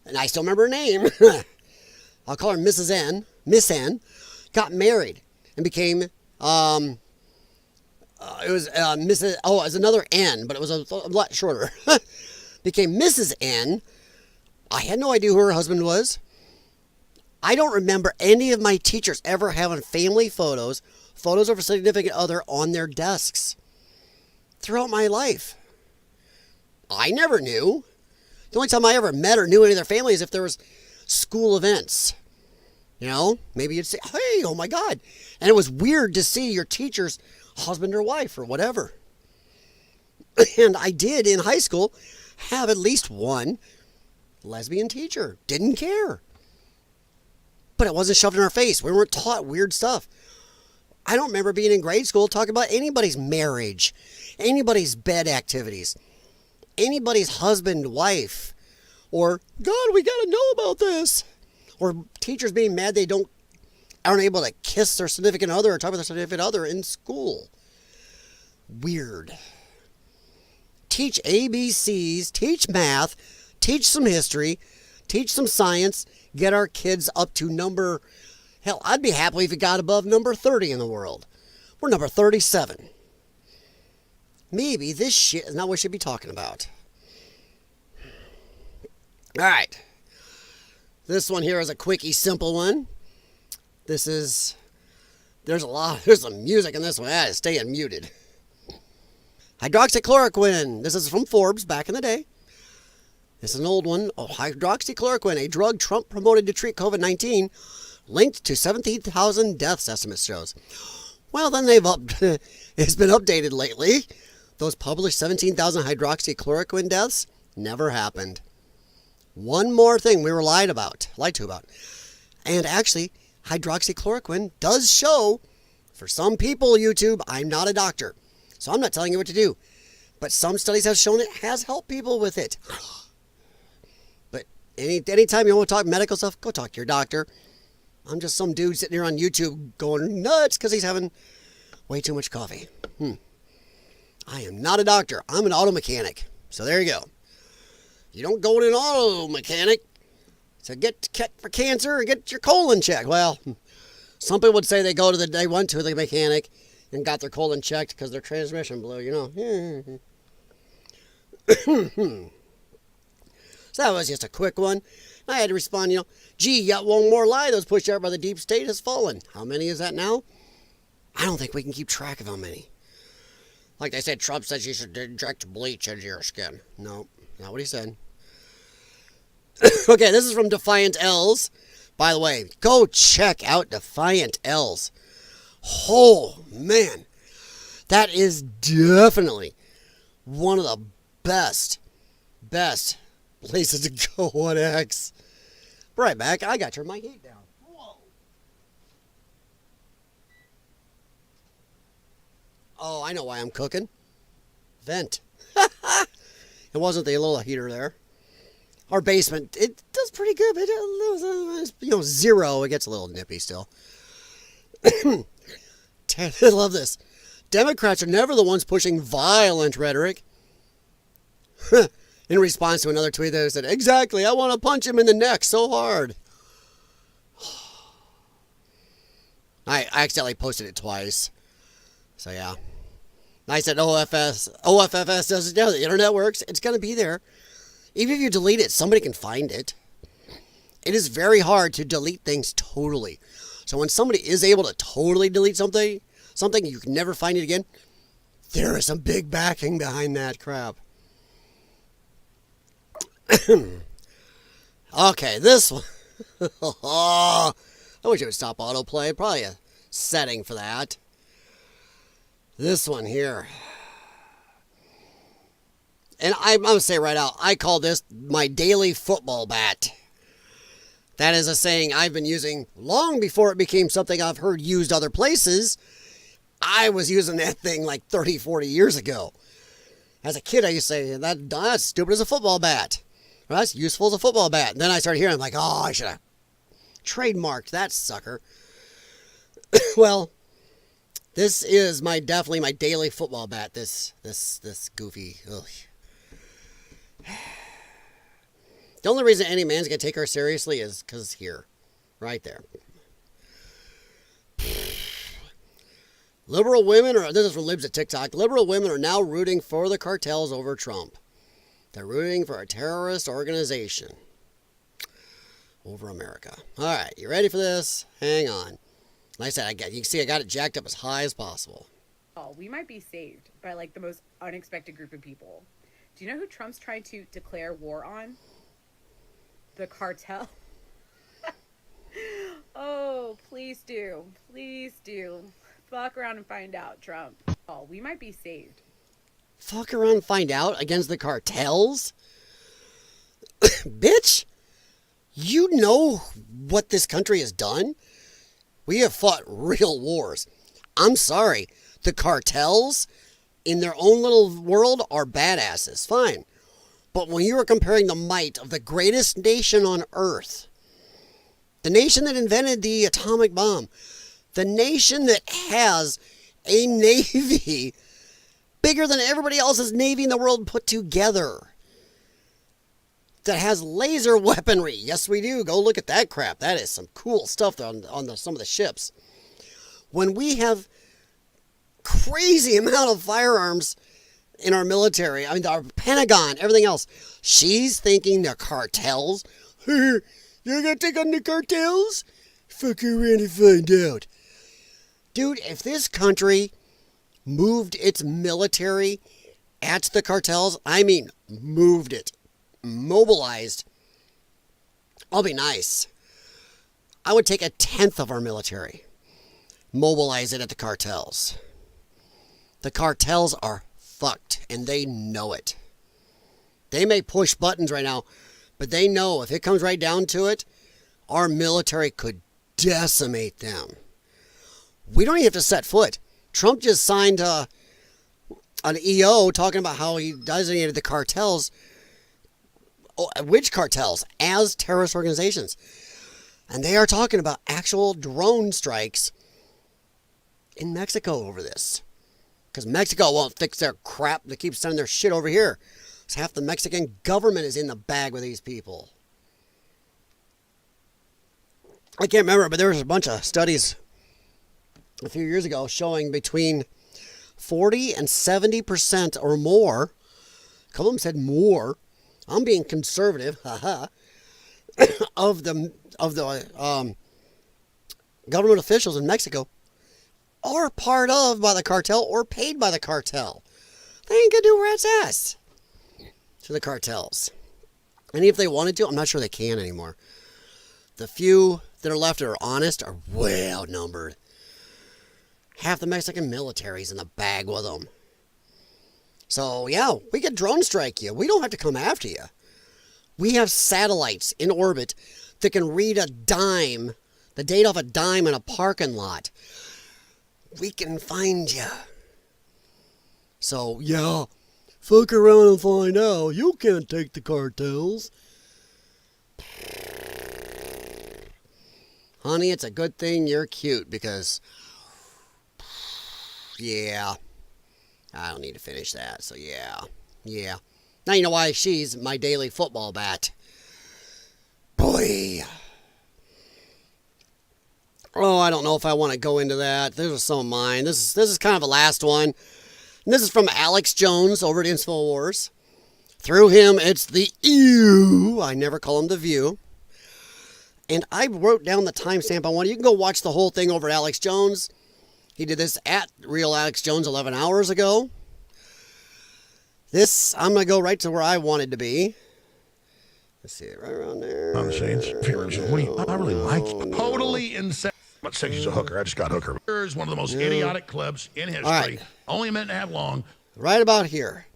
and I still remember her name, I'll call her Mrs. N, Miss N, got married and became, it was Mrs., it was another N, but it was a lot shorter. Became Mrs. N. I had no idea who her husband was. I don't remember any of my teachers ever having family photos of a significant other on their desks throughout my life. I never knew. The only time I ever met or knew any of their family is if there was school events. You know, maybe you'd say, hey, oh my God. And it was weird to see your teacher's husband or wife or whatever. And I did in high school have at least one lesbian teacher. Didn't care. But it wasn't shoved in our face. We weren't taught weird stuff. I don't remember being in grade school talking about anybody's marriage, anybody's bed activities, anybody's husband, wife, or, God, we got to know about this. Or teachers being mad they aren't able to kiss their significant other or talk about their significant other in school. Weird. Teach ABCs, teach math, teach some history, teach some science, get our kids up to number, hell, I'd be happy if it got above number 30 in the world. We're number 37. Maybe this shit is not what we should be talking about. All right. This one here is a quickie, simple one. There's some music in this one. I stay unmuted. Hydroxychloroquine. This is from Forbes back in the day. This is an old one. Oh, hydroxychloroquine, a drug Trump promoted to treat COVID-19, linked to 17,000 deaths, estimate shows. Well, then it's been updated lately. Those published 17,000 hydroxychloroquine deaths never happened. One more thing we were lied to about. And actually, hydroxychloroquine does show, for some people, YouTube, I'm not a doctor, so I'm not telling you what to do. But some studies have shown it has helped people with it. But anytime you want to talk medical stuff, go talk to your doctor. I'm just some dude sitting here on YouTube going nuts because he's having way too much coffee. I am not a doctor. I'm an auto mechanic. So there you go. You don't go to an auto mechanic to get checked for cancer or get your colon checked. Well, some people would say they went to the mechanic and got their colon checked because their transmission blew, you know. So that was just a quick one. I had to respond, gee, yet one more lie that was pushed out by the deep state has fallen. How many is that now? I don't think we can keep track of how many. Like they said, Trump says you should inject bleach into your skin. No, not what he said. Okay, this is from Defiant L's. By the way, go check out Defiant L's. Oh, man. That is definitely one of the best places to go on X. Right back. I got to turn my heat down. Whoa. Oh, I know why I'm cooking. Vent. It wasn't the little heater there. Our basement, it does pretty good, but zero, it gets a little nippy still. I love this. Democrats are never the ones pushing violent rhetoric. In response to another tweet that said, exactly, I want to punch him in the neck so hard. I accidentally posted it twice. So yeah. I said OFFS doesn't know the internet works. It's going to be there. Even if you delete it, somebody can find it. It is very hard to delete things totally. So when somebody is able to totally delete something you can never find it again, there is some big backing behind that crap. Okay, this one. I wish it would stop autoplay. Probably a setting for that. This one here. And I'm going to say right out, I call this my daily football bat. That is a saying I've been using long before it became something I've heard used other places. I was using that thing like 30, 40 years ago. As a kid, I used to say, that's stupid as a football bat. Well, that's useful as a football bat. And then I started hearing, I'm like, oh, I should have trademarked that sucker. Well, this is definitely my daily football bat. This goofy. Ugh. The only reason any man's gonna take her seriously is because here, right there. Liberal women this is from Libs at TikTok. Liberal women are now rooting for the cartels over Trump. They're rooting for a terrorist organization over America. All right, you ready for this? Hang on. Like I said, you can see I got it jacked up as high as possible. Oh, we might be saved by like the most unexpected group of people. Do you know who Trump's trying to declare war on? The cartel. Oh, please do. Please do. Fuck around and find out, Trump. Oh, we might be saved. Fuck around and find out against the cartels? Bitch, you know what this country has done? We have fought real wars. I'm sorry. The cartels, in their own little world, are badasses. Fine. But when you are comparing the might of the greatest nation on earth, the nation that invented the atomic bomb, the nation that has a navy bigger than everybody else's navy in the world put together, that has laser weaponry. Yes, we do. Go look at that crap. That is some cool stuff on some of the ships. When we have crazy amount of firearms in our military, I mean, our Pentagon, everything else, she's thinking the cartels. You're going to take on the cartels? Fuck around and find out. Dude, if this country moved its military at the cartels, I mean moved it, mobilized, I'll be nice. I would take 1/10 of our military, mobilize it at the cartels. The cartels are fucked, and they know it. They may push buttons right now, but they know if it comes right down to it, our military could decimate them. We don't even have to set foot. Trump just signed an EO talking about how he designated the cartels, which cartels, as terrorist organizations. And they are talking about actual drone strikes in Mexico over this. Because Mexico won't fix their crap. They keep sending their shit over here. So half the Mexican government is in the bag with these people. I can't remember, but there was a bunch of studies a few years ago showing between 40 and 70% or more. A couple of them said more. I'm being conservative, haha. of the government officials in Mexico are part of by the cartel or paid by the cartel. They ain't gonna do rat's ass to the cartels. And if they wanted to, I'm not sure they can anymore. The few that are left that are honest are way outnumbered. Half the Mexican military's in the bag with them. So, yeah, we could drone strike you. We don't have to come after you. We have satellites in orbit that can read a dime, the date off a dime in a parking lot. We can find you. So, yeah, fuck around and find out. You can't take the cartels. Honey, it's a good thing you're cute because, yeah, I don't need to finish that. So, yeah. Now you know why she's my daily football bat. Boy. Oh, I don't know if I want to go into that. These are some of mine. This is kind of the last one. And this is from Alex Jones over at InfoWars. Through him, it's the ew. I never call him the view. And I wrote down the timestamp on one. You can go watch the whole thing over at Alex Jones. He did this at Real Alex Jones 11 hours ago. This, I'm going to go right to where I wanted to be. Let's see it right around there. On the shades. I really like it. Totally insane. But says she's a hooker. I just got hooker. It's one of the most idiotic clips in history. Right. Only a minute and a half long. Right about here.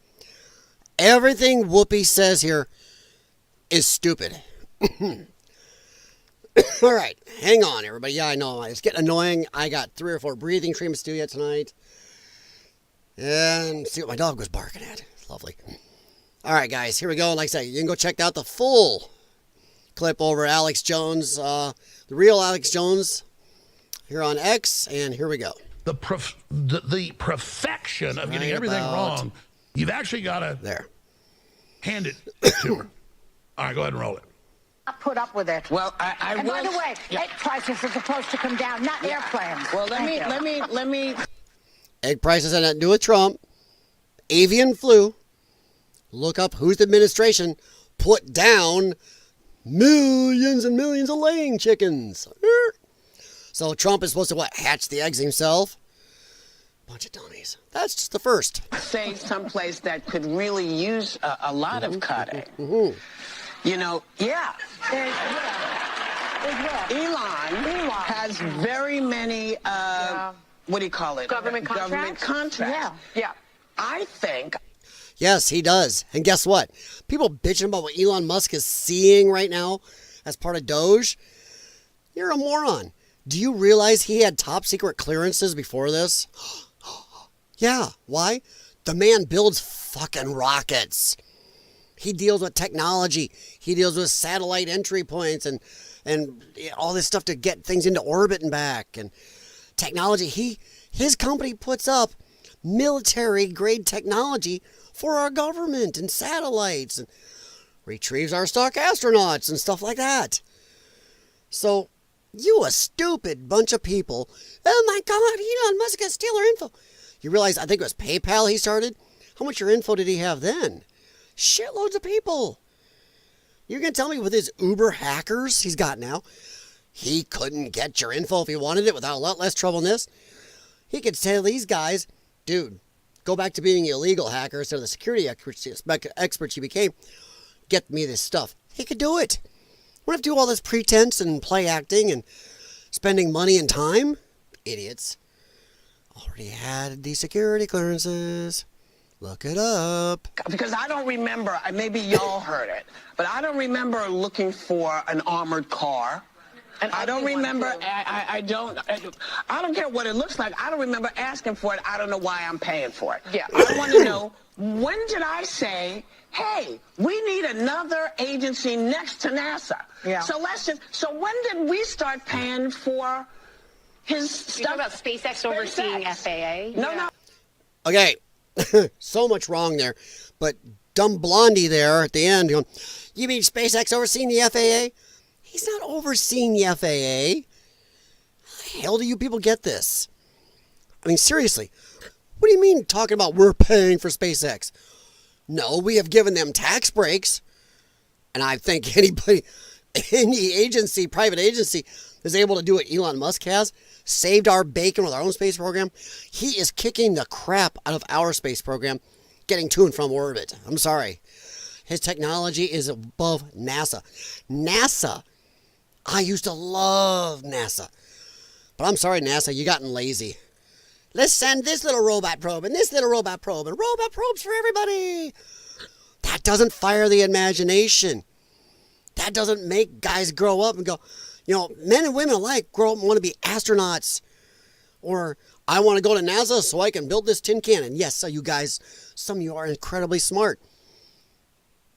Everything Whoopi says here is stupid. All right. Hang on, everybody. Yeah, I know. It's getting annoying. I got 3 or 4 breathing treatments to do yet tonight. And see what my dog was barking at. It's lovely. All right, guys. Here we go. Like I said, you can go check out the full clip over Alex Jones, the real Alex Jones, here on X. And here we go. The perfection of getting everything wrong. You've actually got to hand it to her. All right, go ahead and roll it. I put up with it. Well, and by the way, egg prices are supposed to come down, not airplanes. Well, let me. Egg prices had nothing to do with Trump. Avian flu. Look up whose administration put down millions and millions of laying chickens. So Trump is supposed to, what, hatch the eggs himself? Bunch of dummies. That's just the first. Say someplace that could really use a lot of cutting. You know, Elon has very many, what do you call it? Government contracts. Yeah. I think. Yes, he does. And guess what? People bitching about what Elon Musk is seeing right now as part of Doge. You're a moron. Do you realize he had top secret clearances before this? Yeah. Why? The man builds fucking rockets. He deals with technology. He deals with satellite entry points and all this stuff to get things into orbit and back. And technology. His company puts up military-grade technology for our government and satellites and retrieves our stock astronauts and stuff like that. So, you a stupid bunch of people. Oh my God, Elon Musk can steal our info. You realize, I think it was PayPal he started? How much your info did he have then? Shitloads of people. You're going to tell me with his Uber hackers he's got now, he couldn't get your info if he wanted it without a lot less trouble than this? He could tell these guys, dude, go back to being illegal hacker instead of the security experts you became. Get me this stuff. He could do it. We don't have to do all this pretense and play acting and spending money and time. Idiots. Already had the security clearances. Look it up. Because I don't remember, maybe y'all heard it, but I don't remember looking for an armored car. And I don't remember, I don't care what it looks like. I don't remember asking for it. I don't know why I'm paying for it. Yeah. I want to know, when did I say, hey, we need another agency next to NASA? Yeah. So when did we start paying for his stuff? You talking about SpaceX overseeing FAA? No. Okay. So much wrong there. But dumb blondie there at the end going, you mean SpaceX overseeing the FAA? He's not overseeing the FAA. How the hell do you people get this? I mean, seriously. What do you mean talking about we're paying for SpaceX? No, we have given them tax breaks. And I think any agency, private agency, is able to do what Elon Musk has. Saved our bacon with our own space program. He is kicking the crap out of our space program, getting to and from orbit. I'm sorry. His technology is above NASA. NASA. I used to love NASA. But I'm sorry, NASA, you gotten lazy. Let's send this little robot probe and this little robot probe and robot probes for everybody. That doesn't fire the imagination. That doesn't make guys grow up and go, you know, men and women alike grow up and want to be astronauts. Or I want to go to NASA so I can build this tin cannon. Yes, so you guys, some of you are incredibly smart.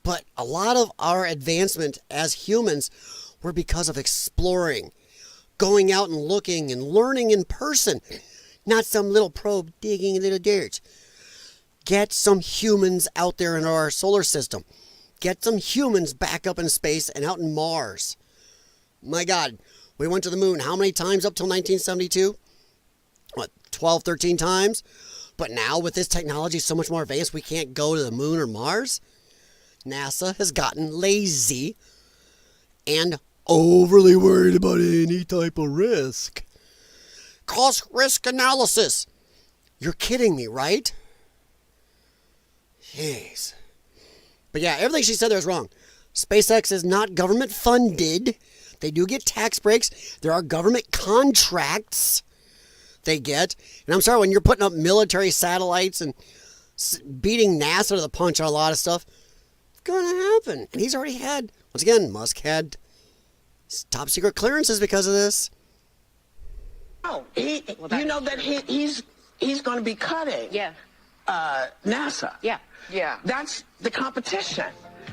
But a lot of our advancement as humans were because of exploring, going out and looking and learning in person, not some little probe digging a little dirt. Get some humans out there in our solar system. Get some humans back up in space and out in Mars. My God, we went to the moon how many times up till 1972? What, 12, 13 times? But now with this technology so much more advanced, we can't go to the moon or Mars. NASA has gotten lazy and overly worried about any type of risk. Cost risk analysis. You're kidding me, right? Jeez. But yeah, everything she said there is wrong. SpaceX is not government funded. They do get tax breaks. There are government contracts they get. And I'm sorry, when you're putting up military satellites and beating NASA to the punch on a lot of stuff, it's going to happen. And he's already had, once again, Musk had top secret clearances because of this. Oh, you know that he's going to be cutting NASA. Yeah. That's the competition.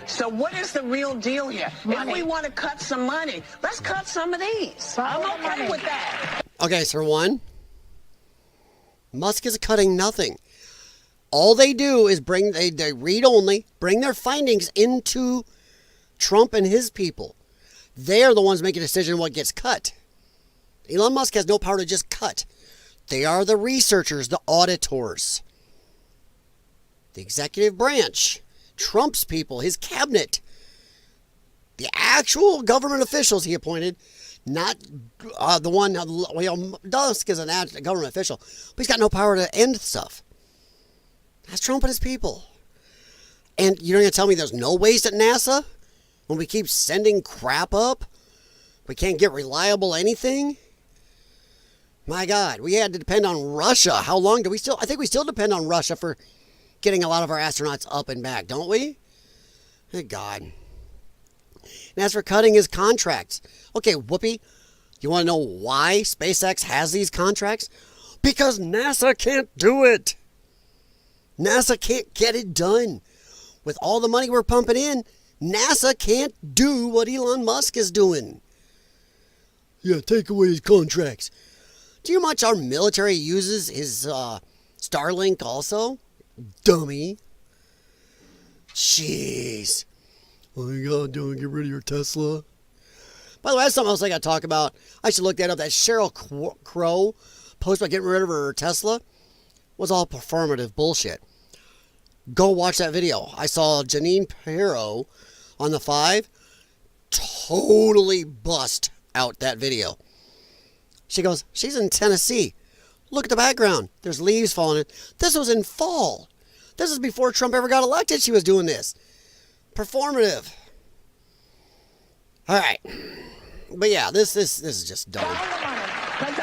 So what is the real deal here? Money. If we want to cut some money, let's cut some of these. I'm okay with that. Okay, so one, Musk is cutting nothing. All they do is they read only, bring their findings into Trump and his people. They are the ones making a decision what gets cut. Elon Musk has no power to just cut. They are the researchers, the auditors. The executive branch, Trump's people, his cabinet, the actual government officials he appointed, not the one, Musk is a government official, but he's got no power to end stuff. That's Trump and his people. And you're going to tell me there's no waste at NASA when we keep sending crap up? We can't get reliable anything? My God, we had to depend on Russia. How long do we still? I think we still depend on Russia for getting a lot of our astronauts up and back, don't we? Good God. And as for cutting his contracts, okay, Whoopi, you want to know why SpaceX has these contracts? Because NASA can't do it. NASA can't get it done. With all the money we're pumping in, NASA can't do what Elon Musk is doing. Yeah, take away his contracts. Do you know how much our military uses his Starlink also? Dummy. Jeez. All you gotta do is get rid of your Tesla. By the way, that's something else I gotta talk about. I should look that up. That Sheryl Crow post about getting rid of her Tesla was all performative bullshit. Go watch that video. I saw Janine Pirro on the 5 totally bust out that video. She goes, she's in Tennessee. Look at the background. There's leaves falling in. This was in fall. This is before Trump ever got elected. She was doing this. Performative. All right. But yeah, this is just dumb. Because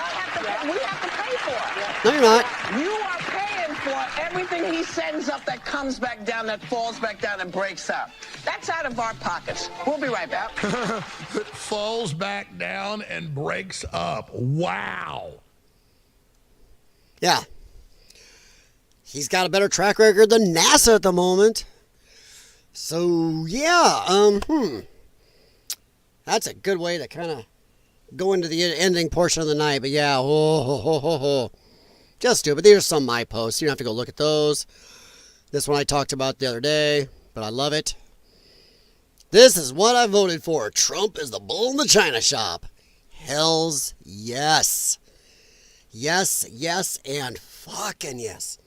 we have to pay for it. No, you're not. You are paying for everything he sends up that comes back down, that falls back down and breaks up. That's out of our pockets. We'll be right back. It falls back down and breaks up. Wow. Yeah. He's got a better track record than NASA at the moment. So, yeah. That's a good way to kind of go into the ending portion of the night. But yeah, just stupid. These are some of my posts. You don't have to go look at those. This one I talked about the other day, but I love it. This is what I voted for. Trump is the bull in the china shop. Hells yes. Yes, yes, and fucking yes.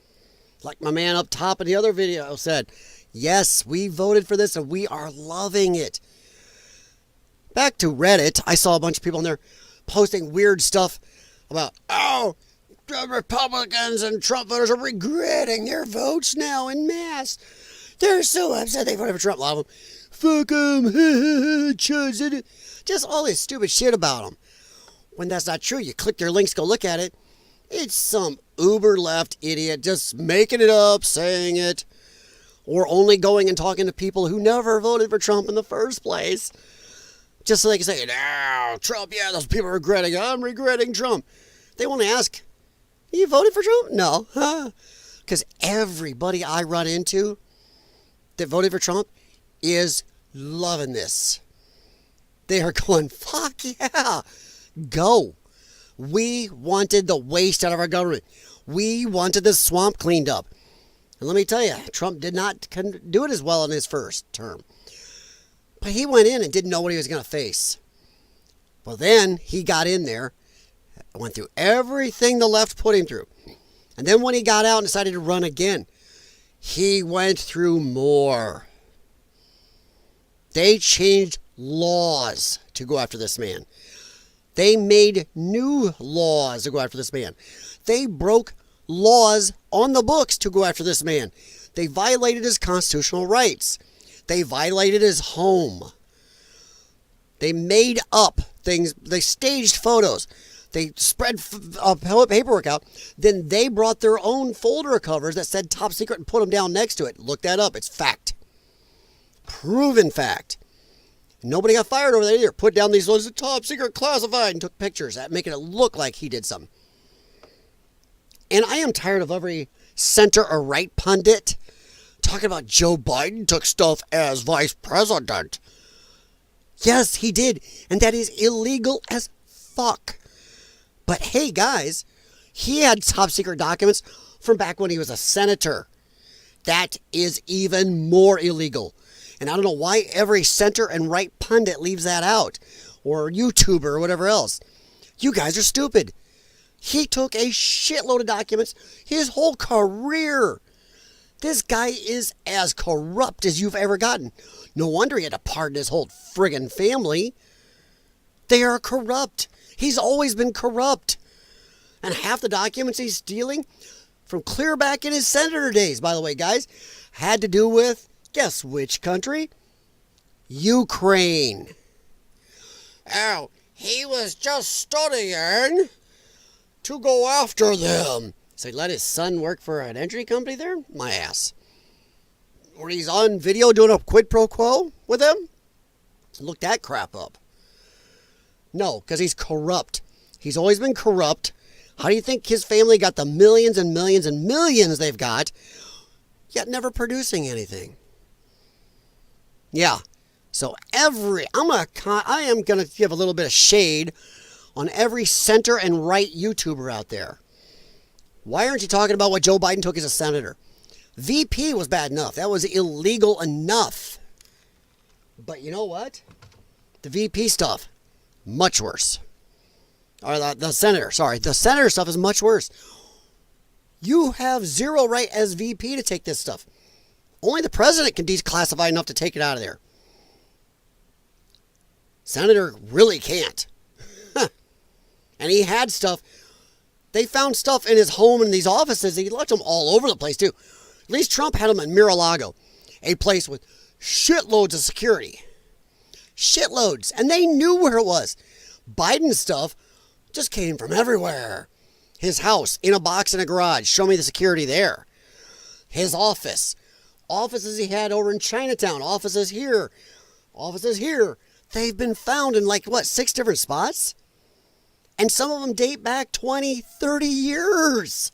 Like my man up top in the other video said, yes, we voted for this and we are loving it. Back to Reddit, I saw a bunch of people in there posting weird stuff about, oh, the Republicans and Trump voters are regretting their votes now en masse. They're so upset they voted for Trump. A lot of them, fuck them, just all this stupid shit about them. When that's not true, you click their links, go look at it. It's some uber left idiot just making it up, saying it, or only going and talking to people who never voted for Trump in the first place. Just so they can say, no, Trump, yeah, those people are regretting. I'm regretting Trump. They want to ask You voted for Trump? No. Huh? Because everybody I run into that voted for Trump is loving this. They are going, fuck yeah, go. We wanted the waste out of our government. We wanted the swamp cleaned up. And let me tell you, Trump did not do it as well in his first term. But he went in and didn't know what he was going to face. Well, then he got in there, went through everything the left put him through. And then when he got out and decided to run again, he went through more. They changed laws to go after this man. They made new laws to go after this man. They broke laws on the books to go after this man. They violated his constitutional rights. They violated his home. They made up things. They staged photos. They spread paperwork out. Then they brought their own folder covers that said top secret and put them down next to it. Look that up. It's fact. Proven fact. Nobody got fired over there either. Put down these loads of top secret classified and took pictures, making it look like he did something. And I am tired of every center or right pundit talking about Joe Biden took stuff as vice president. Yes, he did. And that is illegal as fuck. But hey, guys, he had top secret documents from back when he was a senator. That is even more illegal. And I don't know why every center and right pundit leaves that out. Or YouTuber or whatever else. You guys are stupid. He took a shitload of documents his whole career. This guy is as corrupt as you've ever gotten. No wonder he had to pardon his whole friggin' family. They are corrupt. He's always been corrupt. And half the documents he's stealing from clear back in his senator days, by the way, guys, had to do with, guess which country? Ukraine. Oh, he was just studying to go after them. So he let his son work for an entry company there? My ass. Or he's on video doing a quid pro quo with them? Look that crap up. No, because he's corrupt. He's always been corrupt. How do you think his family got the millions and millions and millions they've got, yet never producing anything? Yeah. So I am gonna give a little bit of shade on every center and right YouTuber out there. Why aren't you talking about what Joe Biden took as a senator? VP was bad enough. That was illegal enough. But you know what? The VP stuff, much worse. Or the senator, sorry. The senator stuff is much worse. You have zero right as VP to take this stuff. Only the president can declassify enough to take it out of there. Senator really can't. And he had stuff. They found stuff in his home and these offices. He left them all over the place, too. At least Trump had them in Mar-a-Lago, a place with shitloads of security. Shitloads. And they knew where it was. Biden's stuff just came from everywhere. His house, in a box in a garage. Show me the security there. His office. Offices he had over in Chinatown. Offices here. Offices here. They've been found in 6 different spots? And some of them date back 20, 30 years.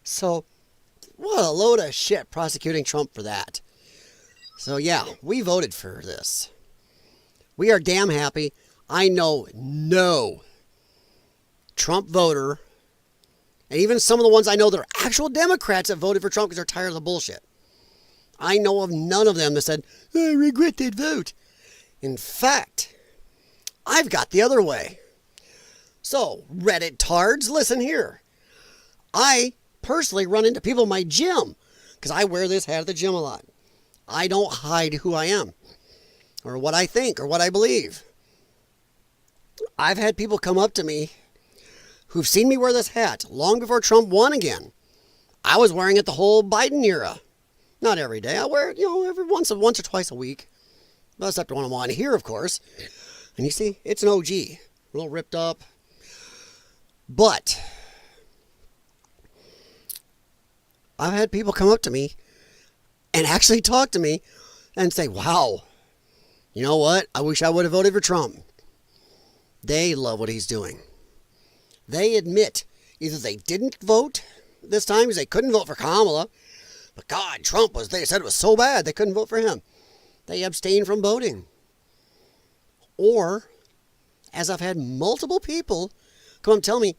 So, what a load of shit prosecuting Trump for that. So yeah, we voted for this. We are damn happy. I know no Trump voter, and even some of the ones I know that are actual Democrats that voted for Trump because they're tired of the bullshit. I know of none of them that said, I regret that vote. In fact, I've got the other way. So, Reddit tards, listen here. I personally run into people in my gym because I wear this hat at the gym a lot. I don't hide who I am or what I think or what I believe. I've had people come up to me who've seen me wear this hat long before Trump won again. I was wearing it the whole Biden era. Not every day. I wear it, every once or twice a week. Well, except when I'm on here, of course. And you see, it's an OG. A little ripped up. But I've had people come up to me and actually talk to me and say, wow, you know what? I wish I would have voted for Trump. They love what he's doing. They admit Either they didn't vote this time because they couldn't vote for Kamala, but God, Trump they said it was so bad they couldn't vote for him. They abstained from voting. Or, as I've had multiple people come and tell me,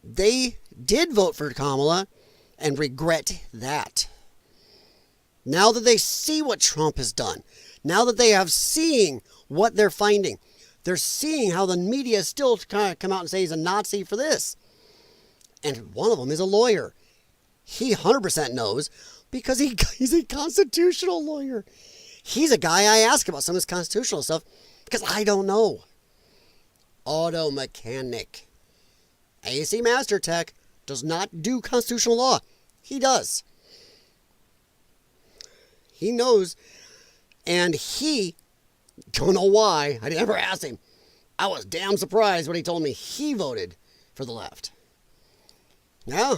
they did vote for Kamala and regret that. Now that they see what Trump has done, now that they have seen what they're finding, they're seeing how the media still kind of come out and say he's a Nazi for this. And one of them is a lawyer. He 100% knows because he's a constitutional lawyer. He's a guy I ask about some of his constitutional stuff because I don't know. Auto mechanic. AC Master Tech does not do constitutional law. He does. He knows, and he, don't know why, I never asked him. I was damn surprised when he told me he voted for the left. Yeah.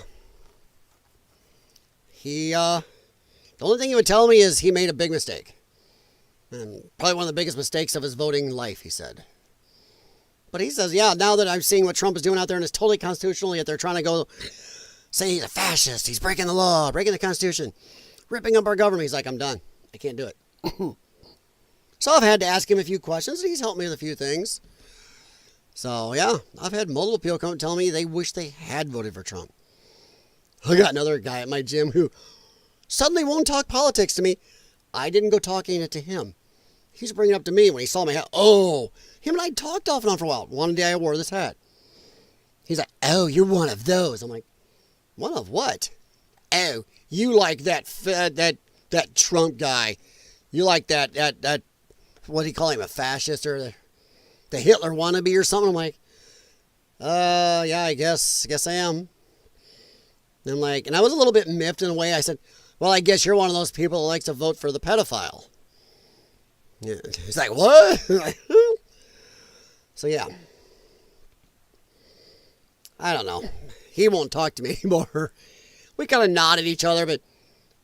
The only thing he would tell me is he made a big mistake. And probably one of the biggest mistakes of his voting life, he said. But he says, yeah, now that I'm seeing what Trump is doing out there and it's totally constitutional, yet they're trying to go say he's a fascist, he's breaking the law, breaking the Constitution, ripping up our government. He's like, I'm done. I can't do it. So I've had to ask him a few questions, and he's helped me with a few things. So, yeah, I've had multiple people come and tell me they wish they had voted for Trump. I got another guy at my gym who suddenly won't talk politics to me. I didn't go talking it to him. He's bringing it up to me when he saw my hat. Oh, him and I talked off and on for a while. One day I wore this hat. He's like, oh, you're one of those. I'm like, one of what? Oh, you like that Trump guy. You like that what do you call him, a fascist or the Hitler wannabe or something? I'm like, yeah, I guess I am. And I'm like, and I was a little bit miffed in a way. I said, well, I guess you're one of those people that likes to vote for the pedophile. Yeah. He's like, what? So, yeah. I don't know. He won't talk to me anymore. We kind of nod at each other, but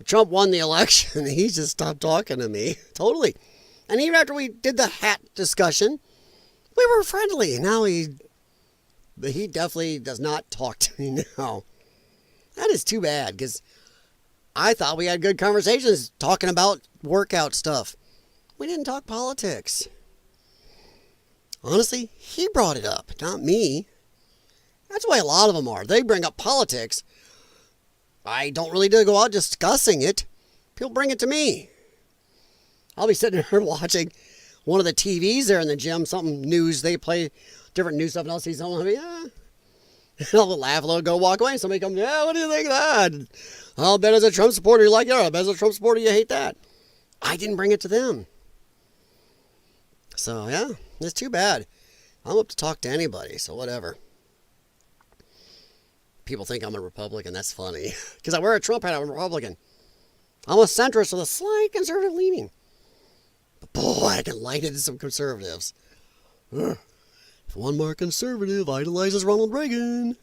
Trump won the election. He just stopped talking to me. Totally. And even after we did the hat discussion, we were friendly. Now he definitely does not talk to me now. That is too bad, because I thought we had good conversations talking about workout stuff. We didn't talk politics. Honestly, he brought it up, not me. That's why a lot of them are. They bring up politics. I don't really go out discussing it. People bring it to me. I'll be sitting there watching one of the TVs there in the gym, something news. They play different news stuff, and I'll see someone, yeah. I'll laugh a little, go walk away, and somebody comes, yeah, what do you think of that? I'll bet as a Trump supporter you like it, or I'll bet as a Trump supporter you hate that. I didn't bring it to them. So, yeah, it's too bad. I'm up to talk to anybody, so whatever. People think I'm a Republican. That's funny. Because I wear a Trump hat, I'm a Republican. I'm a centrist with a slight conservative leaning. But boy, I can light into some conservatives. If one more conservative idolizes Ronald Reagan.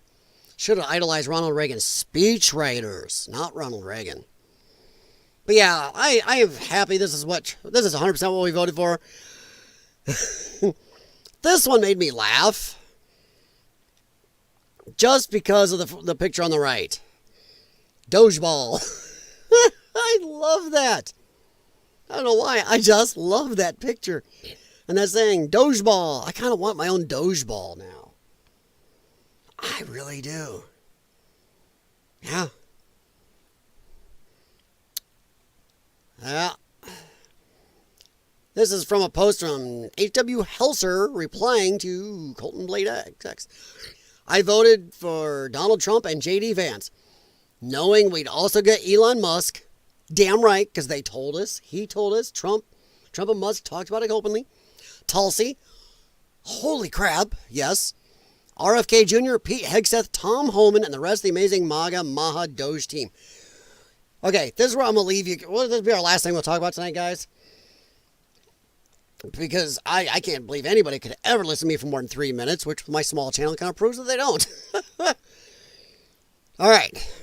Should have idolized Ronald Reagan's speechwriters, not Ronald Reagan. But yeah, I am happy. This is 100% what we voted for. This one made me laugh. Just because of the picture on the right. Dodgeball. I love that. I don't know why. I just love that picture. And that saying, Dodgeball. I kind of want my own Dodgeball now. I really do. Yeah. Yeah. This is from a post from H.W. Helser replying to Colton Blade X. I voted for Donald Trump and J.D. Vance, knowing we'd also get Elon Musk. Damn right, because they told us. He told us. Trump and Musk talked about it openly. Tulsi. Holy crap, yes. RFK Jr., Pete Hegseth, Tom Homan, and the rest of the amazing MAGA Maha Doge team. Okay, this is where I'm going to leave you. Well, this will be our last thing we'll talk about tonight, guys. Because I can't believe anybody could ever listen to me for more than 3 minutes, which my small channel kind of proves that they don't. All right.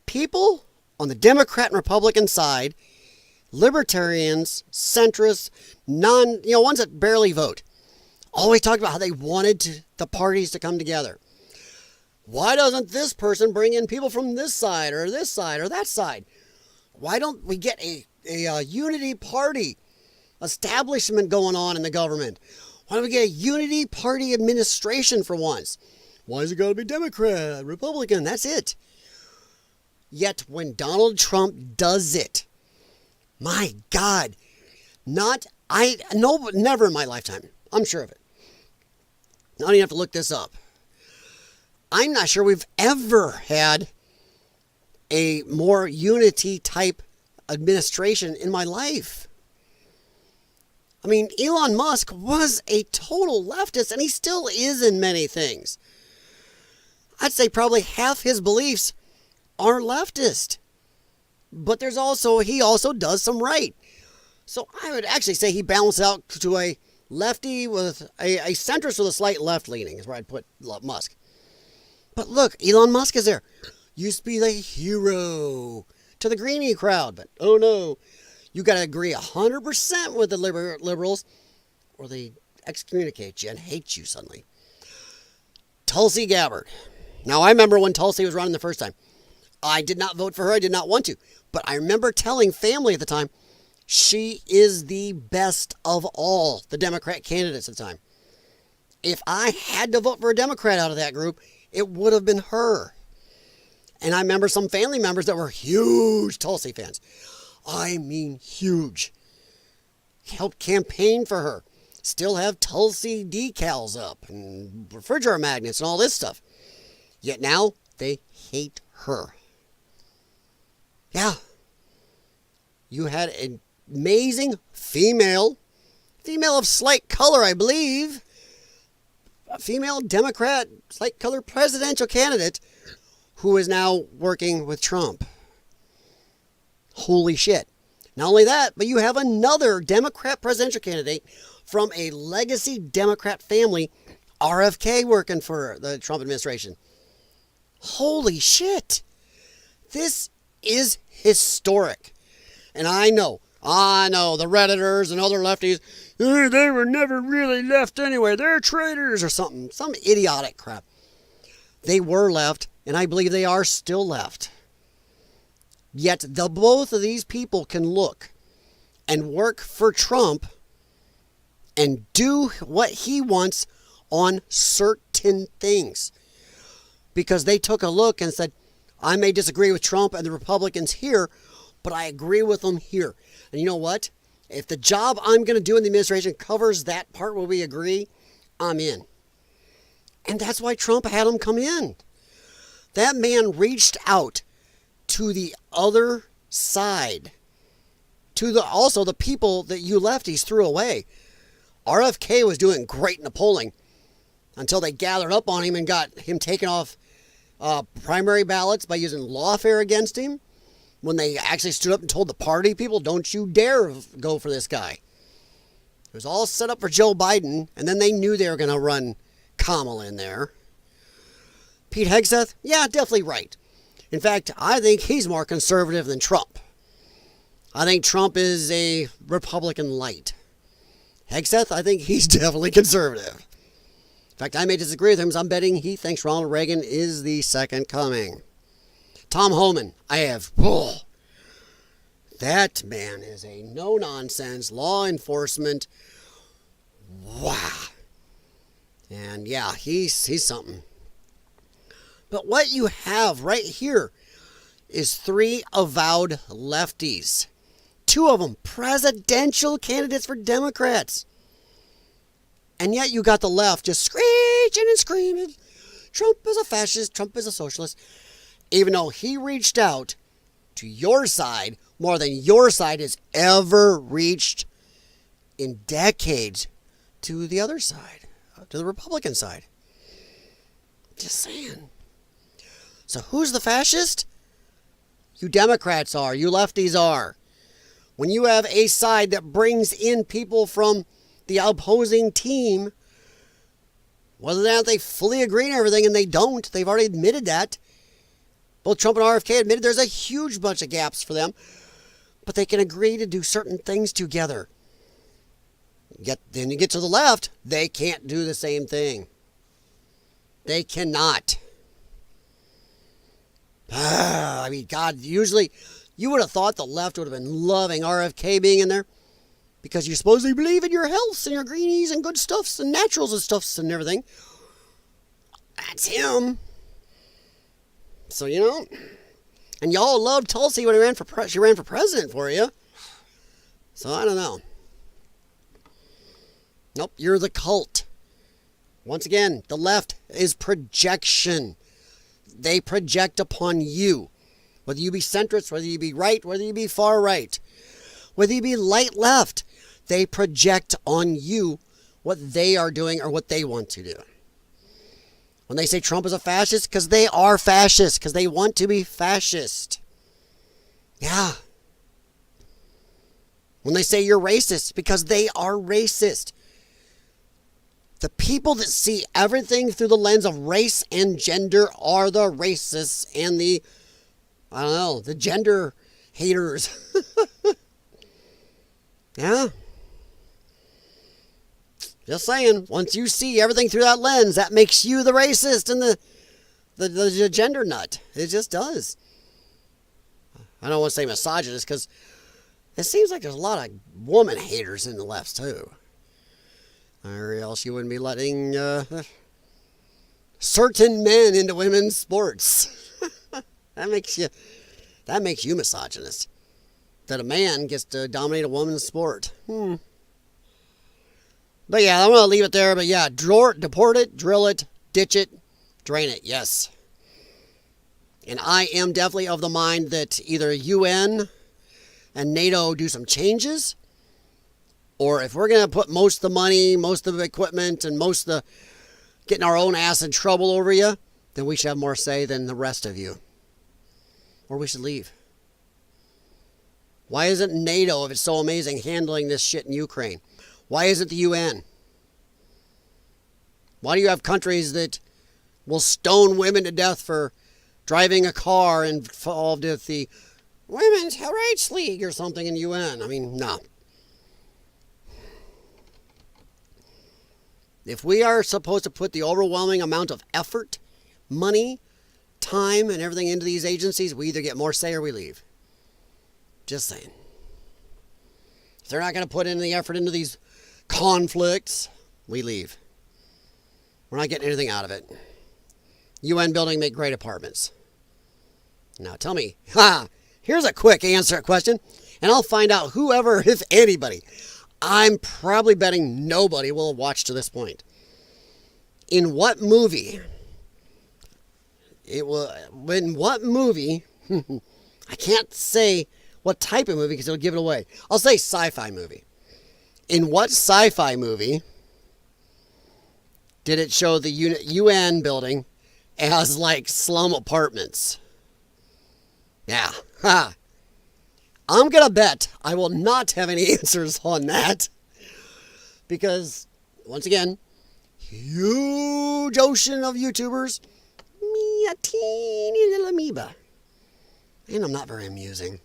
People on the Democrat and Republican side, libertarians, centrists, ones that barely vote, always talk about how they wanted the parties to come together. Why doesn't this person bring in people from this side or that side? Why don't we get a unity party establishment going on in the government? Why don't we get a unity party administration for once? Why is it got to be Democrat, Republican? That's it. Yet when Donald Trump does it, my God, never in my lifetime. I'm sure of it. I don't even have to look this up. I'm not sure we've ever had a more unity type administration in my life. I mean, Elon Musk was a total leftist, and he still is in many things. I'd say probably half his beliefs are leftist. But he also does some right. So I would actually say he balanced out to a lefty with a centrist with a slight left leaning, is where I'd put Musk. But look, Elon Musk is there. Used to be the hero to the greenie crowd, but oh no. You got to agree 100% with the liberals or they excommunicate you and hate you suddenly. Tulsi Gabbard. Now, I remember when Tulsi was running the first time. I did not vote for her. I did not want to. But I remember telling family at the time, she is the best of all the Democrat candidates at the time. If I had to vote for a Democrat out of that group, it would have been her. And I remember some family members that were huge Tulsi fans. I mean huge. Helped campaign for her. Still have Tulsi decals up and refrigerator magnets and all this stuff. Yet now they hate her. Yeah. You had an amazing female of slight color, I believe. A female Democrat, slight color presidential candidate who is now working with Trump. Holy shit. Not only that, but you have another Democrat presidential candidate from a legacy Democrat family, RFK, working for the Trump administration. Holy shit. This is historic. And I know, the Redditors and other lefties, they were never really left anyway. They're traitors or something. Some idiotic crap. They were left, and I believe they are still left. Yet both of these people can look and work for Trump and do what he wants on certain things. Because they took a look and said, I may disagree with Trump and the Republicans here, but I agree with them here. And you know what? If the job I'm going to do in the administration covers that part where we agree, I'm in. And that's why Trump had him come in. That man reached out to the other side, to also the people that you lefties threw away. RFK was doing great in the polling until they gathered up on him and got him taken off primary ballots by using lawfare against him. When they actually stood up and told the party people, don't you dare go for this guy. It was all set up for Joe Biden, and then they knew they were going to run Kamala in there. Pete Hegseth, yeah, definitely right. In fact, I think he's more conservative than Trump. I think Trump is a Republican light. Hegseth, I think he's definitely conservative. In fact, I may disagree with him, as I'm betting he thinks Ronald Reagan is the second coming. Tom Homan, that man is a no-nonsense law enforcement. Wow. And yeah, he's something. But what you have right here is 3 avowed lefties. 2 of them presidential candidates for Democrats. And yet you got the left just screeching and screaming. Trump is a fascist. Trump is a socialist. Even though he reached out to your side more than your side has ever reached in decades to the other side, to the Republican side. Just saying. So who's the fascist? You Democrats are. You lefties are. When you have a side that brings in people from the opposing team, whether or not they fully agree on everything, and they don't, they've already admitted that. Both Trump and RFK admitted there's a huge bunch of gaps for them, but they can agree to do certain things together. Yet then you get to the left, they can't do the same thing. They cannot. I mean, God, usually you would have thought the left would have been loving RFK being in there because you supposedly believe in your health and your greenies and good stuffs and naturals and stuffs and everything. That's him. So, you know, and y'all loved Tulsi when she ran for president for you. So, I don't know. Nope, you're the cult. Once again, the left is projection. They project upon you. Whether you be centrist, whether you be right, whether you be far right, whether you be light left, they project on you what they are doing or what they want to do. When they say Trump is a fascist, because they are fascist, because they want to be fascist. Yeah. When they say you're racist, because they are racist. The people that see everything through the lens of race and gender are the racists and the, I don't know, the gender haters. Yeah. Just saying, once you see everything through that lens, that makes you the racist and the gender nut. It just does. I don't want to say misogynist because it seems like there's a lot of woman haters in the left too. Or else you wouldn't be letting certain men into women's sports. That makes you misogynist. That a man gets to dominate a woman's sport. But yeah, I'm going to leave it there. But yeah, deport it, drill it, ditch it, drain it. Yes. And I am definitely of the mind that either UN and NATO do some changes, or if we're going to put most of the money, most of the equipment, and most of the getting our own ass in trouble over you, then we should have more say than the rest of you. Or we should leave. Why isn't NATO, if it's so amazing, handling this shit in Ukraine? Why isn't the UN? Why do you have countries that will stone women to death for driving a car involved with the Women's Rights League or something in the UN? I mean, no. If we are supposed to put the overwhelming amount of effort, money, time, and everything into these agencies, we either get more say or we leave. Just saying. If they're not going to put in the effort into these conflicts, we leave. We're not getting anything out of it. UN building make great apartments. Now tell me, here's a quick answer question, and I'll find out whoever, if anybody. I'm probably betting nobody will have watched to this point. In what movie? In what movie? I can't say what type of movie because it'll give it away. I'll say sci-fi movie. In what sci-fi movie did it show the UN building as like slum apartments? Yeah. Ha. I'm going to bet I will not have any answers on that. Because, once again, huge ocean of YouTubers. Me, a teeny little amoeba. And I'm not very amusing.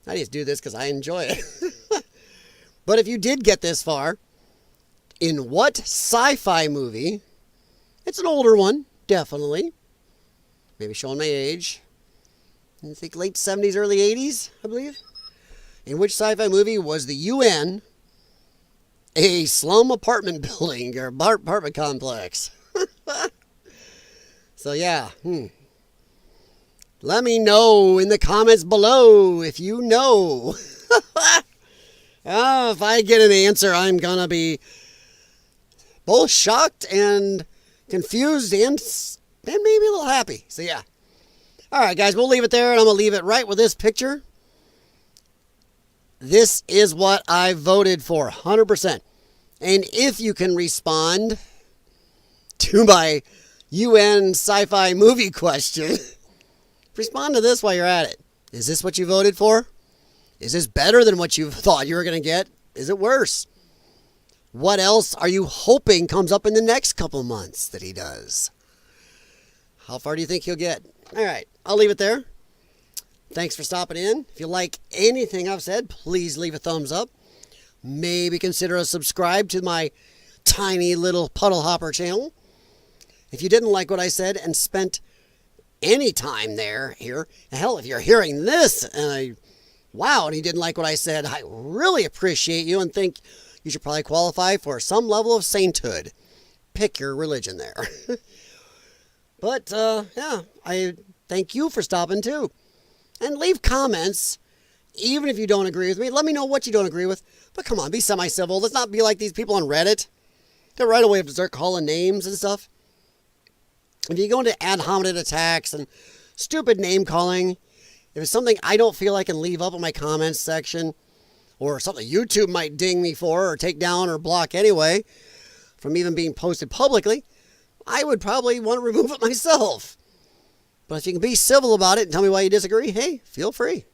I just do this because I enjoy it. But if you did get this far, in what sci-fi movie, it's an older one, definitely. Maybe showing my age. I think late 70s, early 80s, I believe. In which sci-fi movie was the UN a slum apartment building or apartment complex? So yeah, Let me know in the comments below if you know. If I get an answer, I'm going to be both shocked and confused and maybe a little happy. So yeah. All right, guys, we'll leave it there, and I'm going to leave it right with this picture. This is what I voted for, 100%. And if you can respond to my UN sci-fi movie question, respond to this while you're at it. Is this what you voted for? Is this better than what you thought you were going to get? Is it worse? What else are you hoping comes up in the next couple months that he does? How far do you think he'll get? All right, I'll leave it there. Thanks for stopping in. If you like anything I've said, please leave a thumbs up. Maybe consider a subscribe to my tiny little puddle hopper channel. If you didn't like what I said and spent any time here. Hell, if you're hearing this and and he didn't like what I said, I really appreciate you and think you should probably qualify for some level of sainthood. Pick your religion there. But, yeah, I thank you for stopping too. And leave comments, even if you don't agree with me. Let me know what you don't agree with. But come on, be semi-civil. Let's not be like these people on Reddit. They right away have to start calling names and stuff. If you go into ad hominem attacks and stupid name calling, if it's something I don't feel I can leave up in my comments section, or something YouTube might ding me for, or take down or block anyway, from even being posted publicly, I would probably want to remove it myself. But if you can be civil about it and tell me why you disagree, hey, feel free.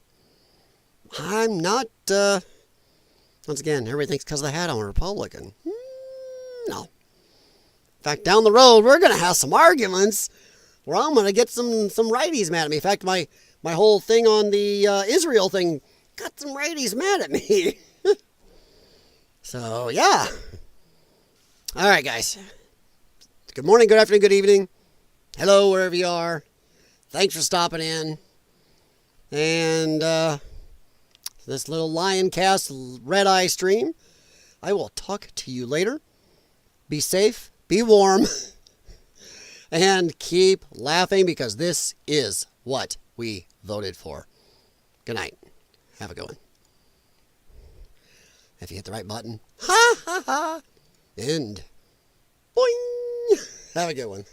I'm not, once again, everybody thinks because of the hat I'm a Republican. No. In fact, down the road, we're going to have some arguments where I'm going to get some righties mad at me. In fact, my whole thing on the Israel thing got some righties mad at me. So, yeah. All right, guys. Good morning, good afternoon, good evening. Hello, wherever you are. Thanks for stopping in. And this little LYONCAST red-eye stream. I will talk to you later. Be safe, be warm, and keep laughing because this is what we voted for. Good night. Have a good one. If you hit the right button, ha ha ha, end. Boing. Have a good one.